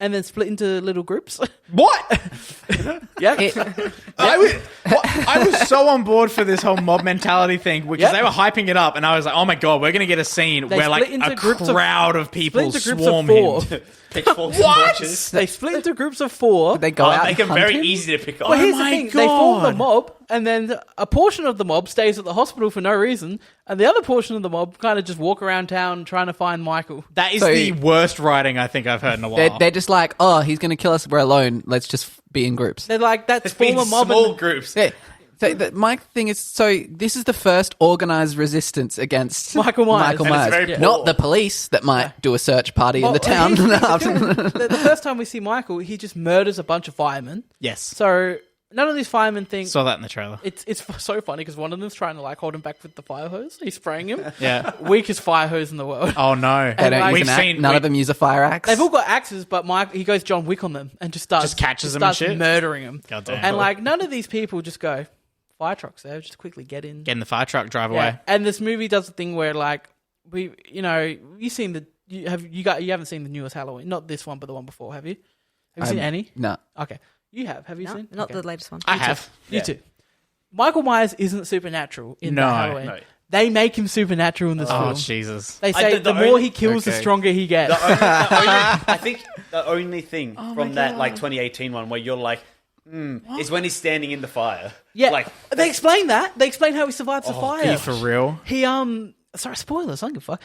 and then split into little groups. What? Yeah, I was so on board for this whole mob mentality thing because Yep. they were hyping it up, and I was like, "Oh my god, we're going to get a scene They where like split into a groups of- crowd of people split into groups swarm of four. him." Pitchforks and torches. They split into groups of four. They go out Make and them hunt very him? easy to pick up. Well, here's the my thing: they form the God. mob, and then a portion of the mob stays at the hospital for no reason, and the other portion of the mob kind of just walk around town trying to find Michael. That is So- the worst writing I think I've heard in a while. They're just like, oh, he's going to kill us. We're alone. Let's just be in groups. They're like, "That's It's been form a mob." small and- groups. Yeah. So my thing is, so this is the first organized resistance against Michael Myers. Michael And it's Myers. very poor. Not the police that might do a search party in the town. the first time we see Michael, he just murders a bunch of firemen. yes, So none of these firemen think. saw that in the trailer. It's so funny because one of them's trying to like hold him back with the fire hose. He's spraying him. Yeah. Weakest fire hose in the world. Oh no, They don't like- use an axe. None of them use a fire axe. They've all got axes, but Mike he goes John Wick on them and just starts Just catches them and starts shit? murdering them. God damn. And like none of these people just go fire trucks there, just quickly get in. Get in the fire truck, drive Yeah. away. And this movie does a thing where like you haven't seen the newest Halloween, not this one but the one before, have you? Have you seen any? No. Okay. You have. Have you No, seen? not Okay. the latest one. I have. You too. Michael Myers isn't supernatural in No. the Halloween. No. They make him supernatural in this Oh film. Jesus! They say the the more only- he kills, the Okay. stronger he gets. I think the only thing from that 2018 one where you're like, is when he's standing in the fire. Yeah, Like, they explain that. They explain how he survives the Are fire. you for real? He sorry, spoilers. I don't give a fuck.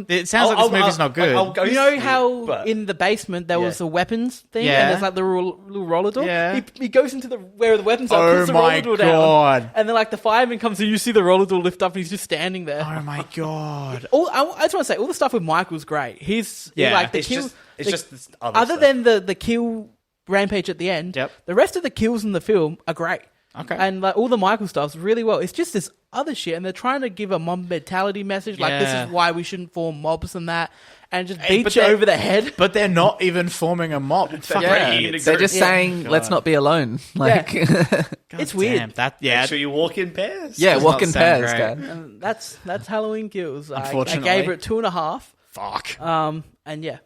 It sounds like this movie's not good. I'll go You know see it, how but- in the basement there was Yeah. a weapons thing, Yeah. and there's like the little roller door. Yeah. He goes into where the weapons are, Oh puts the my roller door down, God. and then like the fireman comes and you see the roller door lift up, and he's just standing there. Oh my God! I just want to say, all the stuff with Michael's great. He's Yeah. like the It's kill. just, it's the- just this other other stuff. than the kill rampage at the end, Yep. the rest of the kills in the film are great. Okay. And like all the Michael stuff's really well. It's just this other shit, and they're trying to give a mob mentality message, like this Yeah. is why we shouldn't form mobs and that, and just Hey, beat but you they- over the head. But they're not even forming a mob. Fucking Yeah, idiots. they're just Yeah. saying, "Let's not be alone." Like, It's weird. Damn, that Make sure you walk in pairs. yeah, Does walk not in sound pairs, great. guys. And that's Halloween Kills. I Unfortunately. gave it 2.5. Fuck. And yeah,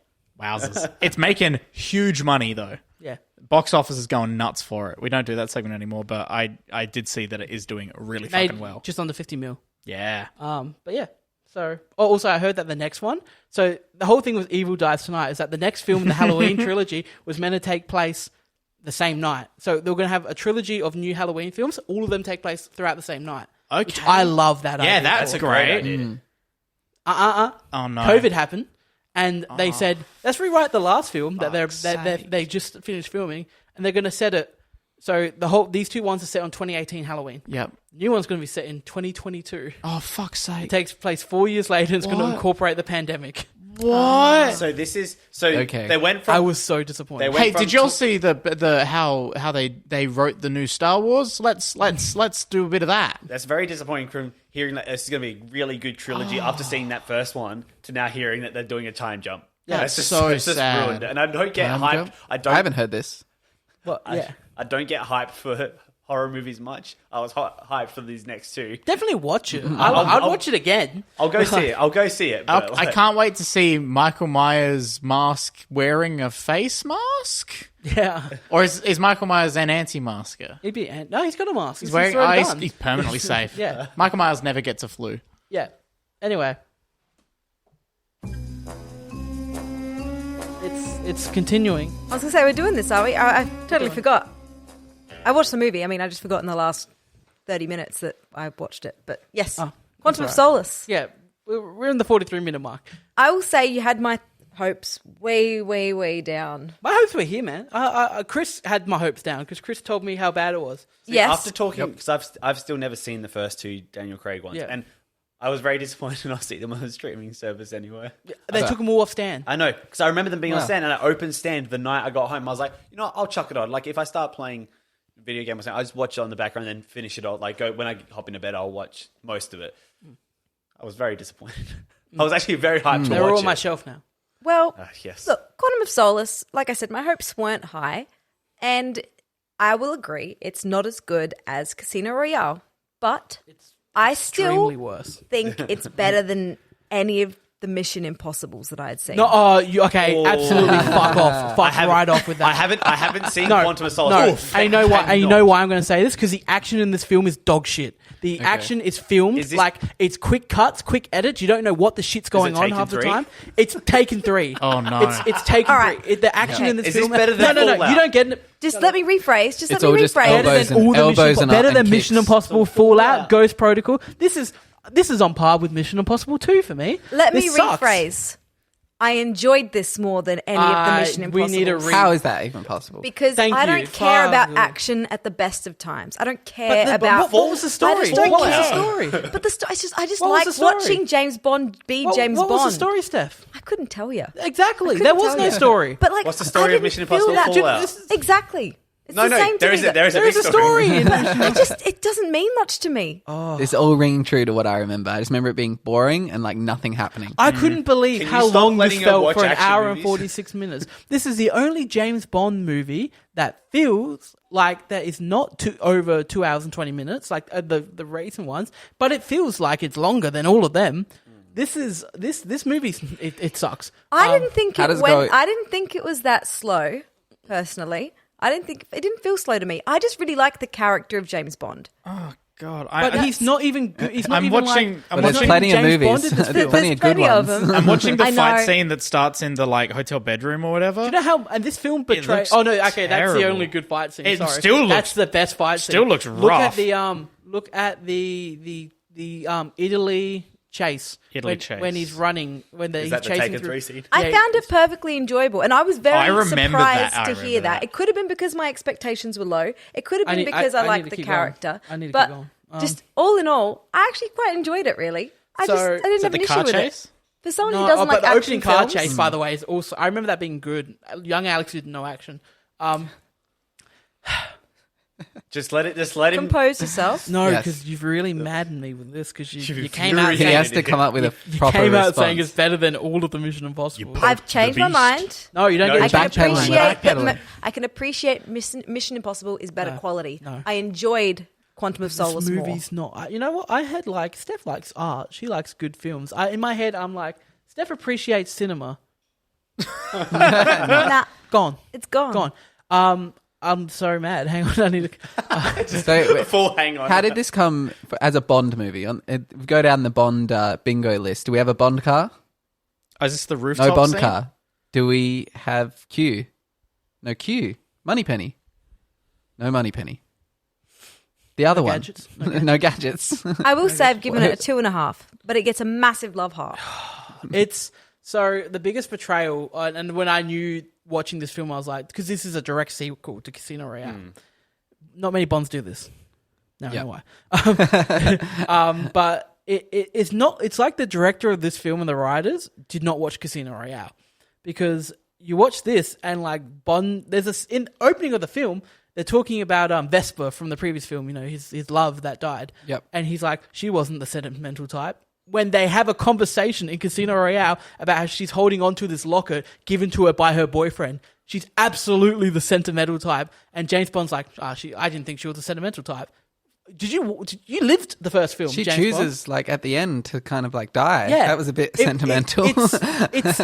Wowzers! It's making huge money though. yeah. Box office is going nuts for it. We don't do that segment anymore, but I did see that it is doing really Made fucking well. just under 50 mil. Yeah. But yeah. So, also I heard that the next one. So the whole thing with Evil Dies Tonight is that the next film in the Halloween trilogy was meant to take place the same night. So they were going to have a trilogy of new Halloween films. All of them take place throughout the same night. Okay. Which I love that. Yeah, idea that's for. a great idea. Oh no. COVID happened, and they said let's rewrite the last film that Fuck's they just finished filming, and they're going to set it. So these two ones are set on 2018 Halloween. Yep. New one's going to be set in 2022. Oh fuck's sake. It takes place 4 years later. And it's going to What? incorporate the pandemic. What? So this is Okay. they went from I was so disappointed. They went Hey, from did y'all tw- see the how they wrote the new Star Wars? Let's do a bit of that. That's very disappointing from hearing that this is going to be a really good trilogy after seeing that first one to now hearing that they're doing a time jump. Yeah, That's it's just so it's just sad. ruined. And I don't get Time hyped. jump? I I haven't heard this. Yeah. I don't get hyped for horror movies much. I was hyped for these next two. Definitely watch it. I'll- I'd I'll- watch it again. I'll go see it. But I can't wait to see Michael Myers mask wearing a face mask. Yeah. Or is Michael Myers an anti-masker? He'd be no, he's got a mask. He's wearing. already He's, done. he's permanently safe. Yeah. Michael Myers never gets a flu. Yeah. Anyway. It's continuing. I was going to say, we're doing this, are we? I totally forgot. I watched the movie. I mean, I just forgot in the last 30 minutes that I watched it. But yes, Oh, Quantum of that's Solace. Yeah. We're in the 43-minute mark. I will say you had my hopes way, way, way down. My hopes were here, man. Chris had my hopes down because Chris told me how bad it was. Yes. After talking, because I've still never seen the first two Daniel Craig ones, Yeah. and I was very disappointed not to see them on the streaming service anyway. They took them all off Stan. I know, because I remember them being on Wow. Stand, and I opened Stand the night I got home. I was like, you know what, I'll chuck it on. Like, if I start playing a video game or something, I just watch it on the background and then finish it all. Like, when I hop into bed, I'll watch most of it. I was very disappointed. I was actually very hyped to They're watch all it. on my shelf now. Well, Yes. look, Quantum of Solace, like I said, my hopes weren't high. And I will agree, it's not as good as Casino Royale. But I Extremely still worse. think it's better than any of the Mission Impossibles that I had seen. No, okay, absolutely fuck off. Fuck right off with that. I haven't seen No, Quantum of Solace. no. And you know why? And you know why I'm going to say this? Because the action in this film is dog shit. The action is filmed Is this- like it's quick cuts, quick edits. You don't know what the shit's going on Taken half the 3? time. It's Taken 3. Oh, no. It's Taken All right. 3. The action in this Is this film. better than no. Fallout? You don't get it. Just let me rephrase. Just It's let all me just rephrase. elbows and- All the elbows Mission, and better up than and Mission kicks. Impossible, Fallout, Ghost Protocol. This is on par with Mission Impossible 2 for me. Let me This sucks. rephrase. I enjoyed this more than any of the Mission we Impossibles. need a How is that even possible? because Thank I you. don't care Fuck. about action at the best of times. I don't care But about what was the story? I just don't What was care. the story? But I just What was like the story? watching James Bond be James what Bond. was the story, Steph? I couldn't tell you. Exactly. couldn't There was tell no you. story. But like, What's the story I of didn't Mission feel Impossible that- Fallout? Exactly. It's No, the no, same there to is me. a there is a There big is a story. story. It doesn't mean much to me. It's all ringing true to what I remember. I just remember it being boring and like nothing happening. I couldn't believe Can you how stop long this letting her felt watch for an action hour and movies? 46 minutes. This is the only James Bond movie that feels like that is not over 2 hours and 20 minutes, like the recent ones, but it feels like it's longer than all of them. This movie, it sucks. I didn't think how it does it go? I didn't think it was that slow. personally. I didn't think it didn't feel slow to me. I just really like the character of James Bond. Oh God! But he's not even good. He's not I'm even watching- like. I'm But there's watching plenty of James Bond movies. in this film. Plenty of good plenty of ones. them. I'm watching the I fight know. scene that starts in the like hotel bedroom or whatever. Do you know how? And this film looks betrays. Oh no! Okay, that's the terrible. only good fight scene. It Sorry, still looks- that's the best fight scene. still looks Look rough. at the Look at the Italy chase. Italy when, chase. when he's running. When Is he's that the chasing Taken through. 3 scene? I found it perfectly enjoyable, and I was very I remember that. surprised I to hear remember that. that. It could have been because my expectations were low. It could have been because I need liked to the keep going. character. I need to but keep going. just all in all, I actually quite enjoyed it. Really, I So- didn't Is that have the an issue car with chase? it. For someone who No, doesn't but like the action opening car films, chase, by the way, is also. I remember that being good. Young Alex did no action. Just let him. compose yourself. No, Yes. because you've really maddened me with this. Because you You've came out He saying, has to come up with a you proper came out response. saying it's better than all of the Mission Impossible. I've changed my beast. mind. No, you don't No, get I to can backpedaling. appreciate that. Backpedaling. I can appreciate Mission Impossible is better No, quality. no. I enjoyed Quantum of Solace This more. movie's not. You know what? I had like Steph likes art. She likes good films. In my head, I'm like Steph appreciates cinema. Nah, Gone, it's gone. gone. I'm so mad. Hang on, I need to. So, Full hang on. how did this come as a Bond movie? We go down the Bond bingo list. Do we have a Bond car? Oh, is this the rooftop? No Bond scene? car. Do we have Q? No Q. Moneypenny. No Moneypenny. The other one. gadgets? No gadgets. I will say I've given it a 2.5, but it gets a massive love heart. It's so the biggest betrayal, and when I knew watching this film, I was like, because this is a direct sequel to Casino Royale. Not many Bonds do this. No, I Yeah. know why. But it's not. It's like the director of this film and the writers did not watch Casino Royale, because you watch this and like Bond. There's in opening of the film. They're talking about Vesper from the previous film, you know, his love that died. Yep. And he's like, she wasn't the sentimental type. When they have a conversation in Casino Royale about how she's holding on to this locket given to her by her boyfriend, she's absolutely the sentimental type. And James Bond's like, I didn't think she was the sentimental type. You lived the first film, She James chooses, like, at the end to kind of, like, die. Yeah. That was a bit It- sentimental. it's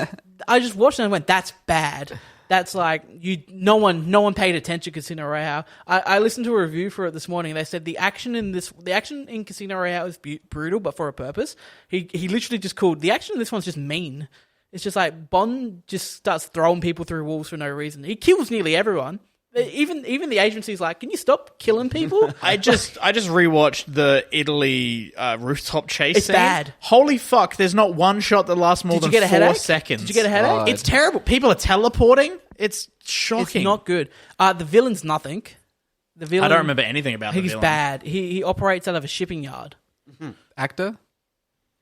I just watched it and went, that's bad. That's like no one paid attention to Casino Royale. I listened to a review for it this morning. They said the action in Casino Royale is brutal, but for a purpose. He literally just called the action in this one's just mean. It's just like Bond just starts throwing people through walls for no reason. He kills nearly everyone. Even the agency's like, can you stop killing people? I just rewatched the Italy rooftop chase It's scene. bad. Holy fuck, there's not one shot that lasts more Did you than get a 4 headache? seconds. Did you get a headache? Oh, It's terrible. People are teleporting. It's shocking. It's not good. The villain's nothing. The villain. I don't remember anything about the He's villain. bad. He operates out of a shipping yard. Actor?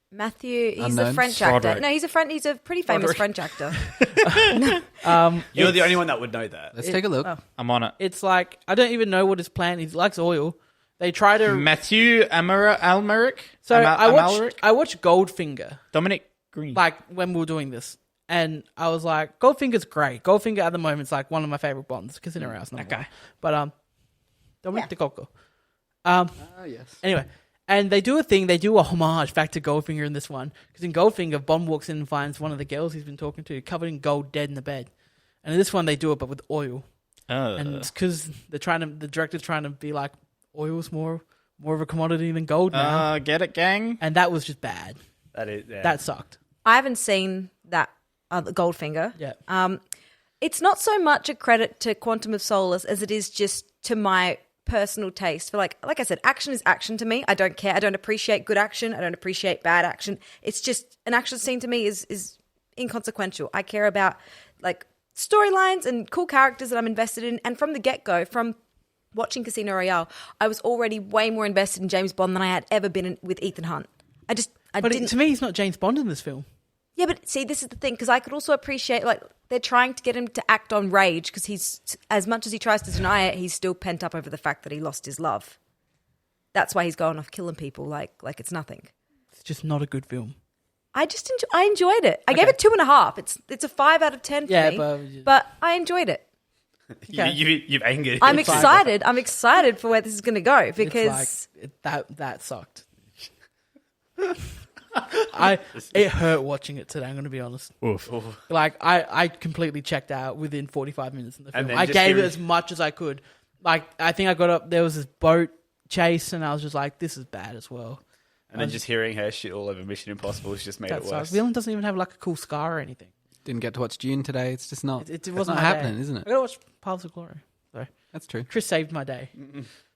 Matthew, he's a Unknown. French actor. Broderick. No, he's a pretty famous Broderick. French actor. You're the only one that would know that. Let's take a look. I'm on it. It's like I don't even know what his plan. He likes oil. They try to. Matthew Almeric. So Amalric? I watched Goldfinger Dominic Green. like when we were doing this, and I was like, Goldfinger's great. Goldfinger at the moment is like one of my favorite Bonds. Casino Royale's number one. But Dominic DeCoco. Yes. Anyway, and they do a homage back to Goldfinger in this one. Because in Goldfinger, Bond walks in and finds one of the girls he's been talking to covered in gold, dead in the bed. And in this one, they do it, but with oil. And it's because the director's trying to be like, oil's more of a commodity than gold now. Get it, gang? And that was just bad. That is. Yeah. That sucked. I haven't seen that Goldfinger. Yeah. It's not so much a credit to Quantum of Solace as it is just to my personal taste. For like I said, action is action to me. I don't care. I don't appreciate good action. I don't appreciate bad action. It's just an action scene to me is inconsequential. I care about like storylines and cool characters that I'm invested in. And from the get-go, from watching Casino Royale, I was already way more invested in James Bond than I had ever been with Ethan Hunt. To me, he's not James Bond in this film. Yeah, but see, this is the thing, because I could also appreciate, like, they're trying to get him to act on rage, because he's, as much as he tries to deny it, he's still pent up over the fact that he lost his love. That's why he's going off killing people like it's nothing. It's just not a good film. I enjoyed it. I gave it 2.5. It's a 5 out of 10 for Yeah, me, but I enjoyed it. Okay. You've angered. I'm him. excited. I'm excited for where this is going to go, because It's like, that sucked. It hurt watching it today. I'm going to be honest. Oof. Like I completely checked out within 45 minutes in the And film. then I just gave it hearing- as much as I could. Like I think I got up. There was this boat chase, and I was just like, "This is bad as well." And then just hearing her shit all over Mission Impossible has just made That it sucks. worse. Villain doesn't even have like a cool scar or anything. Didn't get to watch Dune today. It's just not. It it's wasn't not my happening, day. isn't I it? got to watch Paths of Glory. So That's true. Chris saved my day.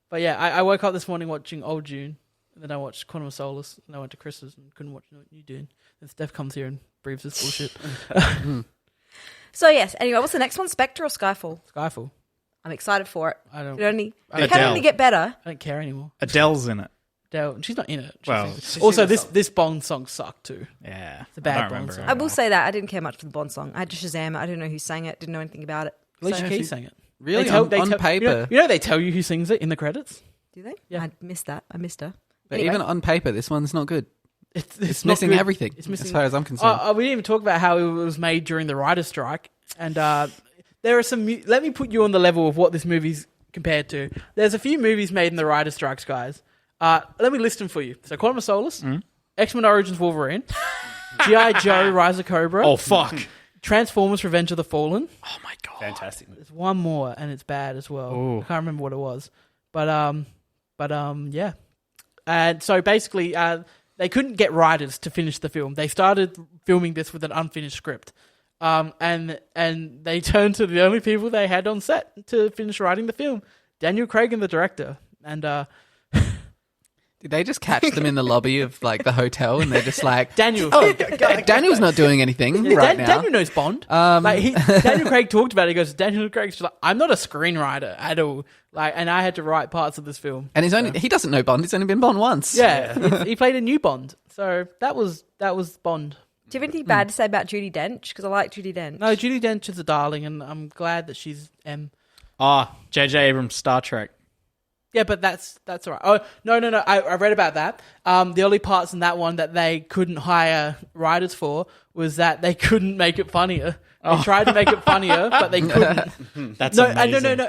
But yeah, I woke up this morning watching Old Dune, and then I watched Quantum of Solace, and I went to Chris's and couldn't watch New Dune. And Steph comes here and breathes this bullshit. So yes. Anyway, what's the next one? Spectre or Skyfall? Skyfall. I'm excited for it. I don't. It Adele. can only get better. I don't care anymore. Adele's in it. She's not in it. Well, Also, this Bond song sucked too. Yeah. It's a bad I don't Bond remember song. it I at will all. say that I didn't care much for the Bond song. I had to Shazam it. I didn't know who sang it. Didn't know anything about it. Alicia So- Keys sang it. Really? They tell- on they tell- paper. You know they tell you who sings it in the credits. Do they? Yeah. I missed that. I missed her. But Anyway. even on paper, this one's not good. It's not missing good. everything, It's missing as far as I'm concerned. We didn't even talk about how it was made during the writer's strike. And there are some... Let me put you on the level of what this movie's compared to. There's a few movies made in the writer's strikes, guys. Let me list them for you. So Quantum of Solace, X-Men Origins Wolverine, G.I. Joe Rise of Cobra, Oh, fuck. Transformers Revenge of the Fallen. Oh, my God. Fantastic movie. There's one more, and it's bad as well. Ooh. I can't remember what it was. But yeah. And so basically, they couldn't get writers to finish the film. They started filming this with an unfinished script. And they turned to the only people they had on set to finish writing the film, Daniel Craig and the director. And Did they just catch them in the lobby of like the hotel and they're just like, Daniel, oh, Daniel's not doing anything right now. Daniel knows Bond. Daniel Craig talked about it. He goes, Daniel Craig's just like, I'm not a screenwriter at all. Like, and I had to write parts of this film. And he doesn't know Bond. He's only been Bond once. Yeah, he played a new Bond. So that was Bond. Do you have anything bad to say about Judi Dench? Because I like Judi Dench. No, Judi Dench is a darling, and I'm glad that she's M. J.J. Abrams' Star Trek. Yeah, but that's all right. Oh, no. I read about that. The only parts in that one that they couldn't hire writers for was that they couldn't make it funnier. They tried to make it funnier, but they couldn't. That's No.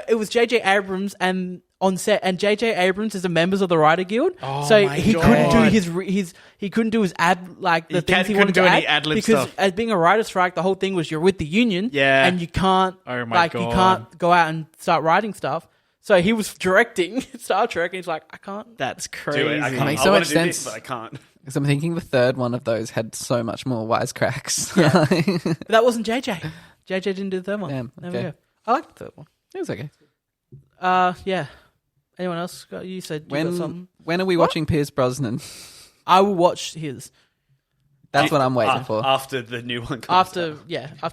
It was J.J. Abrams and on set, and J.J. Abrams is a member of the Writer Guild, so my he God. couldn't do he couldn't do his ad like the things he wanted couldn't to do any add ad-lib because stuff. as being a writer strike, the whole thing was you're with the union, Yeah. and you can't Oh my you God. can't go out and start writing stuff. So he was directing Star Trek, and he's like, I can't. That's Do crazy. it. I can't. Makes I so want much to do sense. this, but I can't. Because I'm thinking the third one of those had so much more wisecracks. But that wasn't JJ. JJ didn't do the third one. Damn, There we okay. go. I like the third one. It was okay. Yeah. Anyone else? You said you got something. When are we watching Pierce Brosnan? I will watch his That's what I'm waiting for. After the new one comes after out.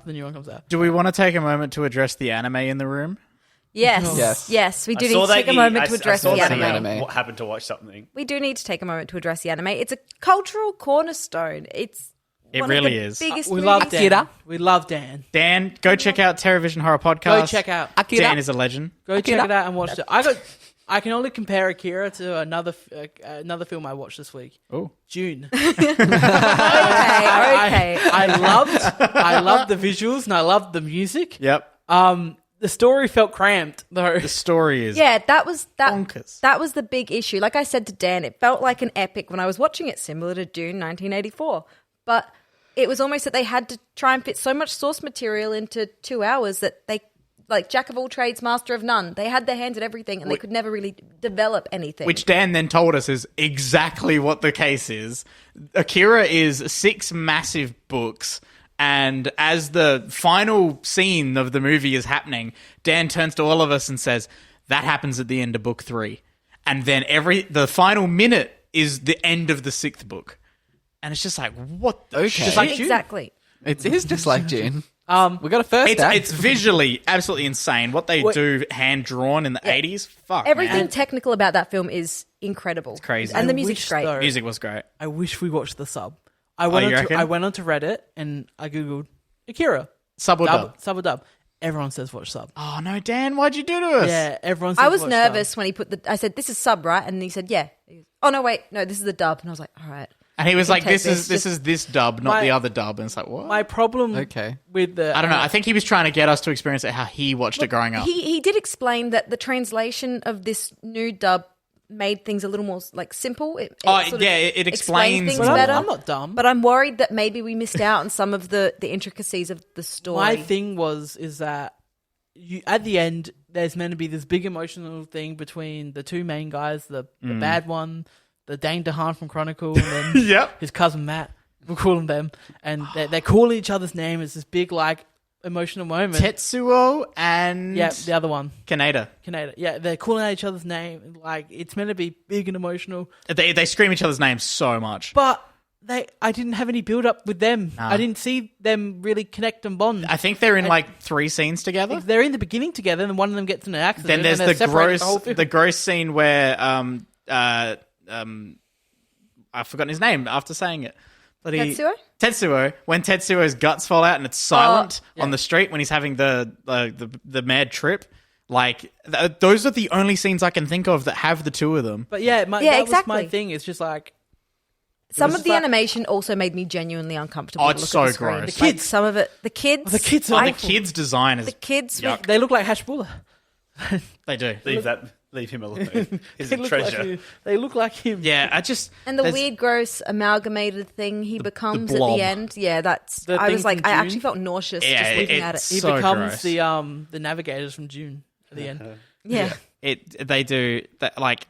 the new one comes out. Do we want to take a moment to address the anime in the room? Yes. Yes. We do I need saw to that take a you- moment I to s- I address saw the that anime. you anime. happened to watch something. We do need to take a moment to address the anime. It's a cultural cornerstone. It's It one really of the is. biggest We movies. love Dan. Akira. We love Dan. Dan, go check out TerraVision Horror Podcast. Go check out. Akira. Dan is a legend. Go Akira. check it out and watch it. I can only compare Akira to another film I watched this week. Oh, Dune. Okay. I loved the visuals and I loved the music. yep. The story felt cramped though. The story is Yeah, that was bonkers. That was the big issue. Like I said to Dan, it felt like an epic when I was watching it, similar to Dune 1984. But it was almost that they had to try and fit so much source material into 2 hours that they, like jack of all trades, master of none. They had their hands at everything and they could never really develop anything. Which Dan then told us is exactly what the case is. Akira is 6 massive books, and as the final scene of the movie is happening, Dan turns to all of us and says, that happens at the end of book 3. And then the final minute is the end of the 6th book. And it's just like, what the Okay. shit? Just like Dune. exactly. It is just like June. We got a first It's visually absolutely insane. What they do hand-drawn in the 80s, fuck, Everything man. technical about that film is incredible. It's crazy. And the I music's wish, great. though- Music was great. I wish we watched the sub. you reckon? I went onto Reddit and I googled Akira Sub or dub? sub or dub. Everyone says watch sub. Oh, no, Dan, why'd you do to us? Yeah, everyone says I was watch nervous dub. when he put I said, this is sub, right? And he said, yeah. He goes, oh, no, wait. No, this is the dub. And I was like, all right. And he was like, take this is this. this dub, not My- the other dub. And it's like, what? My problem Okay. with the I don't know. I think he was trying to get us to experience it how he watched it growing up. He did explain that the translation of this new dub made things a little more like simple. It it explains things But more. better. I'm not dumb. But I'm worried that maybe we missed out on some of the intricacies of the story. My thing is that at the end, there's meant to be this big emotional thing between the two main guys, the bad one, the Dane DeHaan from Chronicle, and then Yep. his cousin Matt. We'll call them. And they're calling each other's name. It's this big, like, emotional moment. Tetsuo and The other one. Kaneda. Yeah, they're calling out each other's name. Like, it's meant to be big and emotional. They scream each other's names so much. But I didn't have any build up with them. I didn't see them really connect and bond. I think they're in like 3 scenes together. If they're in the beginning together, and one of them gets in an accident. Then there's and they're the separated gross film. the gross scene where I've forgotten his name after saying it. Tetsuo. When Tetsuo's guts fall out and it's silent on the street when he's having the mad trip. Like those are the only scenes I can think of that have the two of them. But that exactly. was my thing. It's just like Some of the animation also made me genuinely uncomfortable. Oh, to it's look at so the screen. gross. The kids, some of it, the kids, The kids are I- The kids' design is the kids. yuck. they look like Hashbullah. They do. Leave him alone. He's They a look treasure. like him. They look like him. Yeah, I just And the there's- weird, gross, amalgamated thing he becomes at blob. the end. Yeah, that's. The I thing was like, from I Dune? actually felt nauseous Yeah, just looking at it. it's He so becomes gross. the navigators from Dune at the end. Yeah. They do that. Like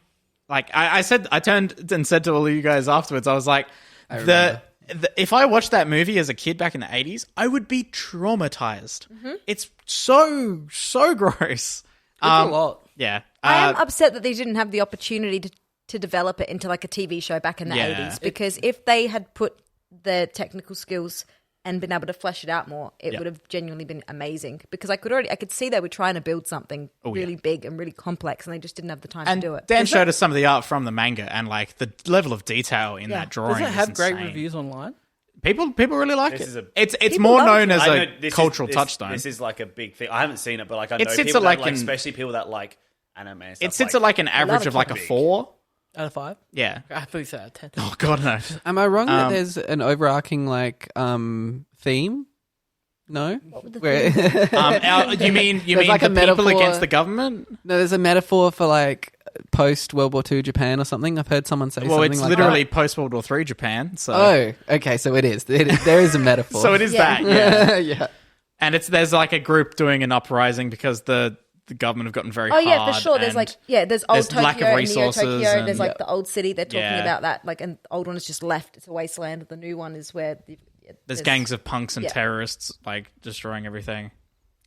I said, I turned and said to all of you guys afterwards, I was like, if I watched that movie as a kid back in the 80s, I would be traumatized. It's so gross. It's a lot. Yeah. I am upset that they didn't have the opportunity to develop it into like a TV show back in the Yeah. 80s, because if they had put the technical skills and been able to flesh it out more, it would have genuinely been amazing. Because I could see they were trying to build something really big and really complex, and they just didn't have the time and to do it. Dan showed us some of the art from the manga, and like the level of detail in that drawing. Does it is have great insane. reviews online? People really like This it. is It's People more love known it. as I know a this cultural is, touchstone. This is like a big thing. I haven't seen it, but like I It know sits people at like that, like an- especially people that like anime. And stuff It sits at like an average of like a big. 4. Out of 5? Yeah. I thought you said out of 10. Oh god, no. Am I wrong that there's an overarching like theme? No. Where You mean There's like the a people metaphor- against the government? no, there's a metaphor for like post World War II Japan or something. I've heard someone say Well, something it's like literally that. post World War III Japan. So Oh, okay, so it is. There is a metaphor. so it is Yeah. that. Yeah. yeah. And there's like a group doing an uprising because the government have gotten very Oh hard. yeah, for sure. There's and like there's old there's lack of Tokyo and Neo resources Tokyo. and- There's like the old city. They're talking Yeah. about that. Like, and the old one is just left. It's a wasteland. The new one is where there's gangs of punks and Yeah. terrorists like destroying everything.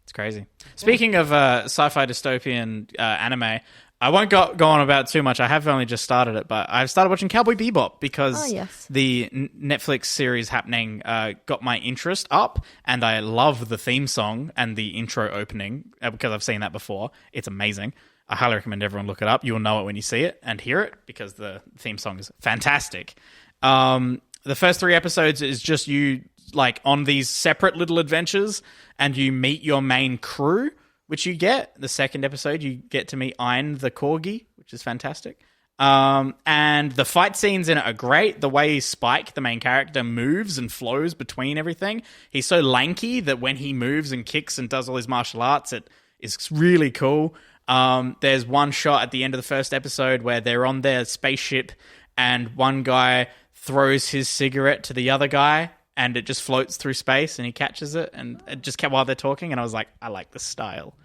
It's crazy. Speaking of sci-fi dystopian anime, I won't go on about too much. I have only just started it, but I've started watching Cowboy Bebop because Oh, yes. the Netflix series happening got my interest up, and I love the theme song and the intro opening because I've seen that before. It's amazing. I highly recommend everyone look it up. You'll know it when you see it and hear it because the theme song is fantastic. The first 3 episodes is just you like on these separate little adventures, and you meet your main crew, which you get. The second episode, you get to meet Ein the Corgi, which is fantastic. And the fight scenes in it are great. The way Spike, the main character, moves and flows between everything. He's so lanky that when he moves and kicks and does all his martial arts, it is really cool. There's one shot at the end of the first episode where they're on their spaceship and one guy throws his cigarette to the other guy and it just floats through space and he catches it, and it just kept while they're talking, and I was like, I like this style.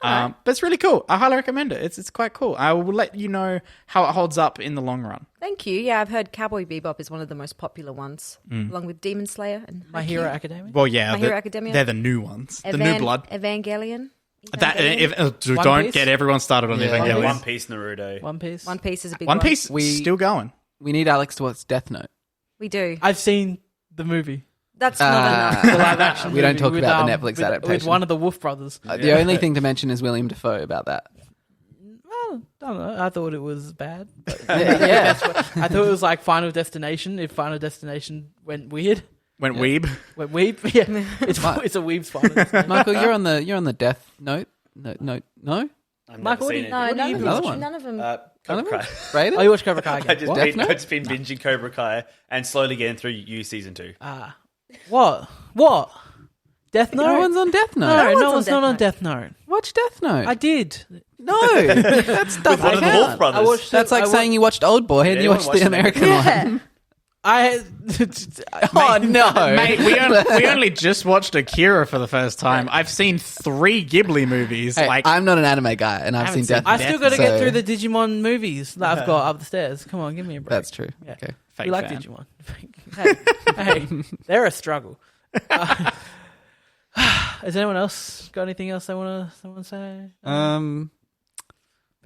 But it's really cool. I highly recommend it. It's quite cool. I will let you know how it holds up in the long run. Thank you. Yeah, I've heard Cowboy Bebop is one of the most popular ones, along with Demon Slayer and My Hero Academia? Well, yeah, My Hero Academia? they're the new ones, the new blood. Evangelion. That One don't Piece? get everyone started on Yeah. Evangelion. One Piece, Naruto. One Piece? One Piece is a big One Piece We- still going. We need Alex to watch Death Note. We do. I've seen the movie. That's not enough. The live action We don't movie talk with, about the Netflix with adaptation. one of the Wolf brothers. The only thing to mention is William Dafoe about that. Well, I don't know. I thought it was bad. But Yeah. I thought it was like Final Destination. If Final Destination went weird, Went weeb. went weeb. Yeah, it's a weeb's Final Destination. Michael, you're on the Death Note. No? I've Michael, never seen it. No, What do you none of, another one? them, none of them. Cobra Kai. Raiden? Oh, you watch Cobra Kai I again? just What? Death Note? I've just been binging Cobra Kai and slowly getting through You Season 2. What? Death Note? No one's on Death Note. No, one's no on one's Death not on Note. Death Note. Watch Death Note. I did. No, that's With one of the Wolf brothers. I watched That's like saying you watched Old Boy and you anyone watched watch the the American Yeah. one. I Oh no, Mate, we only just watched Akira for the first time. I've seen 3 Ghibli movies. Hey, like I'm not an anime guy, and I've haven't seen seen Death. I Death still got to so- get through the Digimon movies that I've got up the stairs. Come on, give me a break. That's true. Yeah. Okay. fake You like fan. Digimon? hey, they're a struggle. Has anyone else got anything else they want to say? Been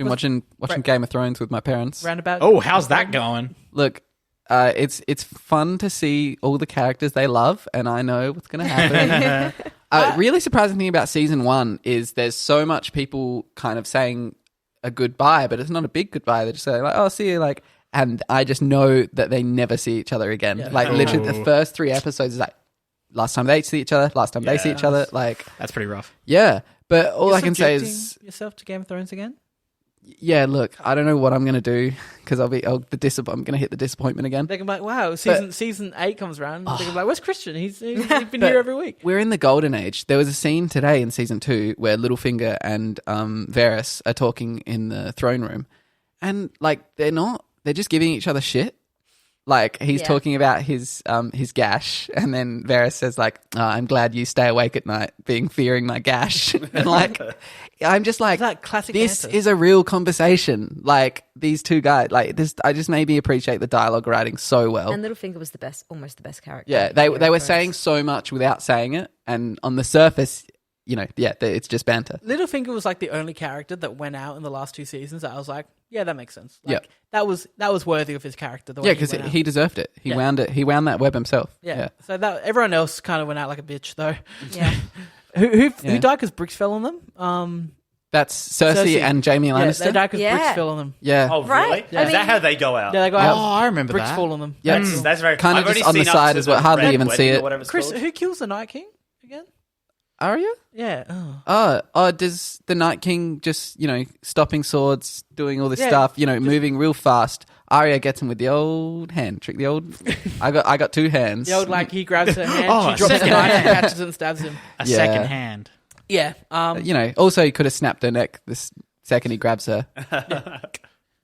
watching Game of Thrones with my parents. Roundabout. Oh, how's that going? Look, it's fun to see all the characters they love, and I know what's going to happen. Really surprising thing about season 1 is there's so much people kind of saying a goodbye, but it's not a big goodbye. They're just saying like, "Oh, see you," like, and I just know that they never see each other again. Yeah. Like literally, the first 3 episodes is like last time they see each other, last time they see each other. Like, That's pretty rough. yeah. But all You're I can say is, subjecting yourself to Game of Thrones again. yeah. Look, I don't know what I'm going to do because I'm going to hit the disappointment again. They can be like, "Wow, season 8 comes around." They can be like, "Where's Christian? He's been here every week." We're in the golden age. There was a scene today in season 2 where Littlefinger and Varys are talking in the throne room, and like they're just giving each other shit. Like he's Yeah. talking about his gash, and then Varys says like, "I'm glad you stay awake at night, fearing my gash." And like, I'm just like, Is that classic this banter? is a real conversation. Like these two guys, like this, I just made me appreciate the dialogue writing so well. And Littlefinger was almost the best character. Yeah, in they Game of were Thrones. saying so much without saying it, and on the surface, it's just banter. Littlefinger was like the only character that went out in the last 2 seasons that I was like, "Yeah, that makes sense." Like, Yeah. that was worthy of his character. The way Yeah, because went out. he deserved it. He Yeah. wound it. He wound that web himself. Yeah. So that everyone else kind of went out like a bitch though. Yeah. Who Yeah. died because bricks fell on them? That's Cersei and Jamie Yeah, Lannister. they died because bricks Yeah. fell on them. Yeah, Oh, Right. really? Yeah. Is that how they go out? Yeah, they go Oh, out. I remember Bricks that. fall on them. Yeah. That's very Kinda I've just already on the seen up side to as well. the Hardly Red even see Wedding or it. whatever it's Chris, called. who kills the Night King again? Arya. Yeah. Oh. Does the Night King just stopping swords, doing all this Yeah, stuff, moving real fast? Arya gets him with the old hand trick. The old, I got 2 hands. The old he grabs her hand, Oh, she drops the second knife, hand. and catches it and stabs him. A Yeah. second hand. Yeah. Also he could have snapped her neck this second he grabs her.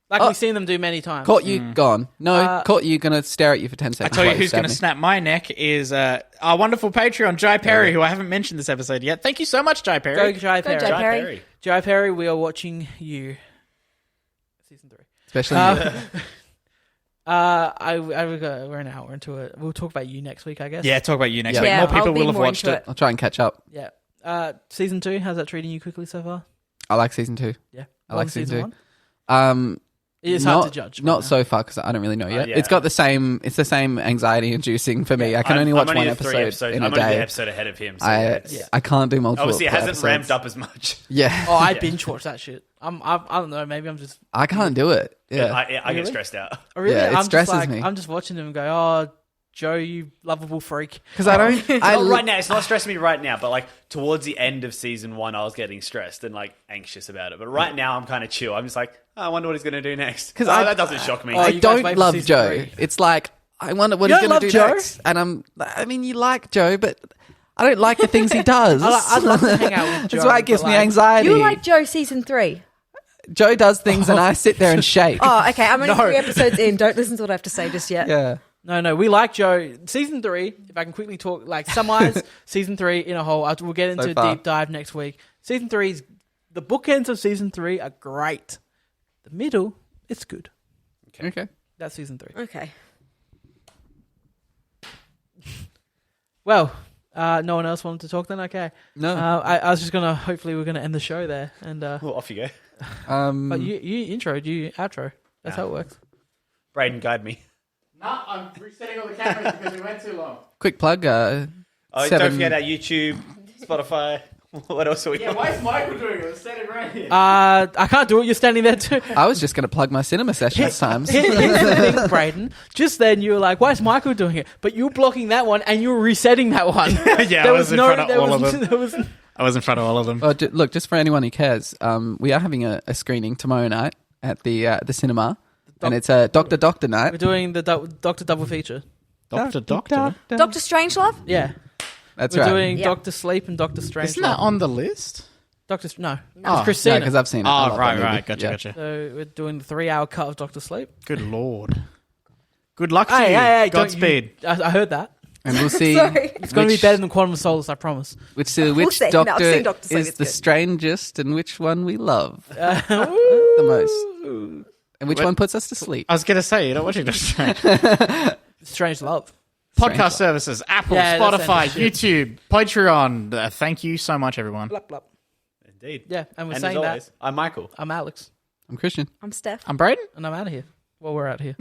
Like we've seen them do many times. Caught you, gone. No, caught you, gonna stare at you for 10 I seconds. tell you while who's stab going to me. snap my neck is our wonderful Patreon, Jai Perry, who I haven't mentioned this episode yet. Thank you so much, Jai Go Perry. Jai Perry. Jai Jai Perry. Perry. Jai Perry, we are watching you. Season 3. Especially We're an hour into it. We'll talk about you next week, I guess. Yeah, talk about you next Yeah. week. Yeah, More people I'll be will have more watched into it. I'll try and catch up. Yeah. Season 2, how's that treating you quickly so far? I like season 2. Yeah. I like On season 2. 1? It's not, hard to judge. Not right now. so far because I don't really know yet. yeah. It's got the same. It's the same anxiety inducing for me. I can only watch I'm one only 3 episode episodes. in I'm a only the day. episode ahead of him. So it's- I can't do multiple. obviously, it hasn't episodes. ramped up as much. Yeah. Oh, I binge watch that shit. I don't know. Maybe I'm just. I can't do it. Yeah. I Really? get stressed out. Oh, really? Yeah, it I'm stresses just me. I'm just watching them and go, "Oh, Joe, you lovable freak." Because I don't. Not right now. It's not stressing me right now, but like towards the end of season 1, I was getting stressed and like anxious about it. But right now, I'm kind of chill. I'm just like, I wonder what he's going to do next. 'Cause that doesn't shock me. Oh, I you guys don't wait for love season Joe. 3. It's like I wonder what You he's don't going to do love Joe? next. And I mean, you like Joe, but I don't like the things he does. I'd love to hang out with Joe. That's why it gives but, me like, anxiety. You like Joe season 3? Joe does things, and I sit there and shake. Oh, okay. I'm only 3 episodes in. Don't listen to what I have to say just yet. Yeah. No, we like Joe. Season 3, if I can quickly talk, summarize season 3 in a whole. We'll get into So a far. deep dive next week. Season 3's the bookends of season 3 are great. The middle, it's good. Okay. That's season 3. Okay. Well, no one else wanted to talk then. Okay. No. I was just gonna. Hopefully, we're gonna end the show there. And Well, off you go. but you introed, you outro. That's how it works. Braden, guide me. No, I'm resetting all the cameras because we went too long. Quick plug. Oh, 7 don't forget our YouTube, Spotify. What else are we Yeah, why is Michael doing it? It's standing right here. I can't do it. You're standing there too. I was just going to plug my cinema sessions times. Here's the thing, Braden. Just then you were like, "Why is Michael doing it?" But you were blocking that one and you were resetting that one. Yeah, I was in front of all of them. There was, I was in front of all of them. Oh, look, just for anyone who cares, we are having a screening tomorrow night at the cinema, and it's a Doctor night. we're doing the Doctor Double Feature. Doctor. Doctor Strangelove? Yeah, That's we're right. doing Yep. Doctor Sleep and Doctor Strange. Isn't that on the list? No. Oh, It's Christina. because I've seen it. I Oh, love right, that movie. right. Gotcha, Yeah. gotcha. So we're doing the 3-hour cut of Doctor Sleep. Good lord. Good luck to Hey, you. hey, don't Godspeed. I heard that. And we'll see Sorry. It's going to be better than Quantum of Solace, I promise. which see. No, I've doctor seen Dr. Sleep, is it's the good. strangest and which one we love the most. And which one puts us to sleep. I was going to say, you know what you just said. Strange Love. Podcast services, Apple, Yeah, that's Spotify, endless YouTube, Patreon. Thank you so much, everyone. Blup, blup. Indeed. Yeah, and we're And saying as that. always, I'm Michael. I'm Alex, I'm Christian. I'm Steph. I'm Braden. and I'm out of here. Well, we're out of here.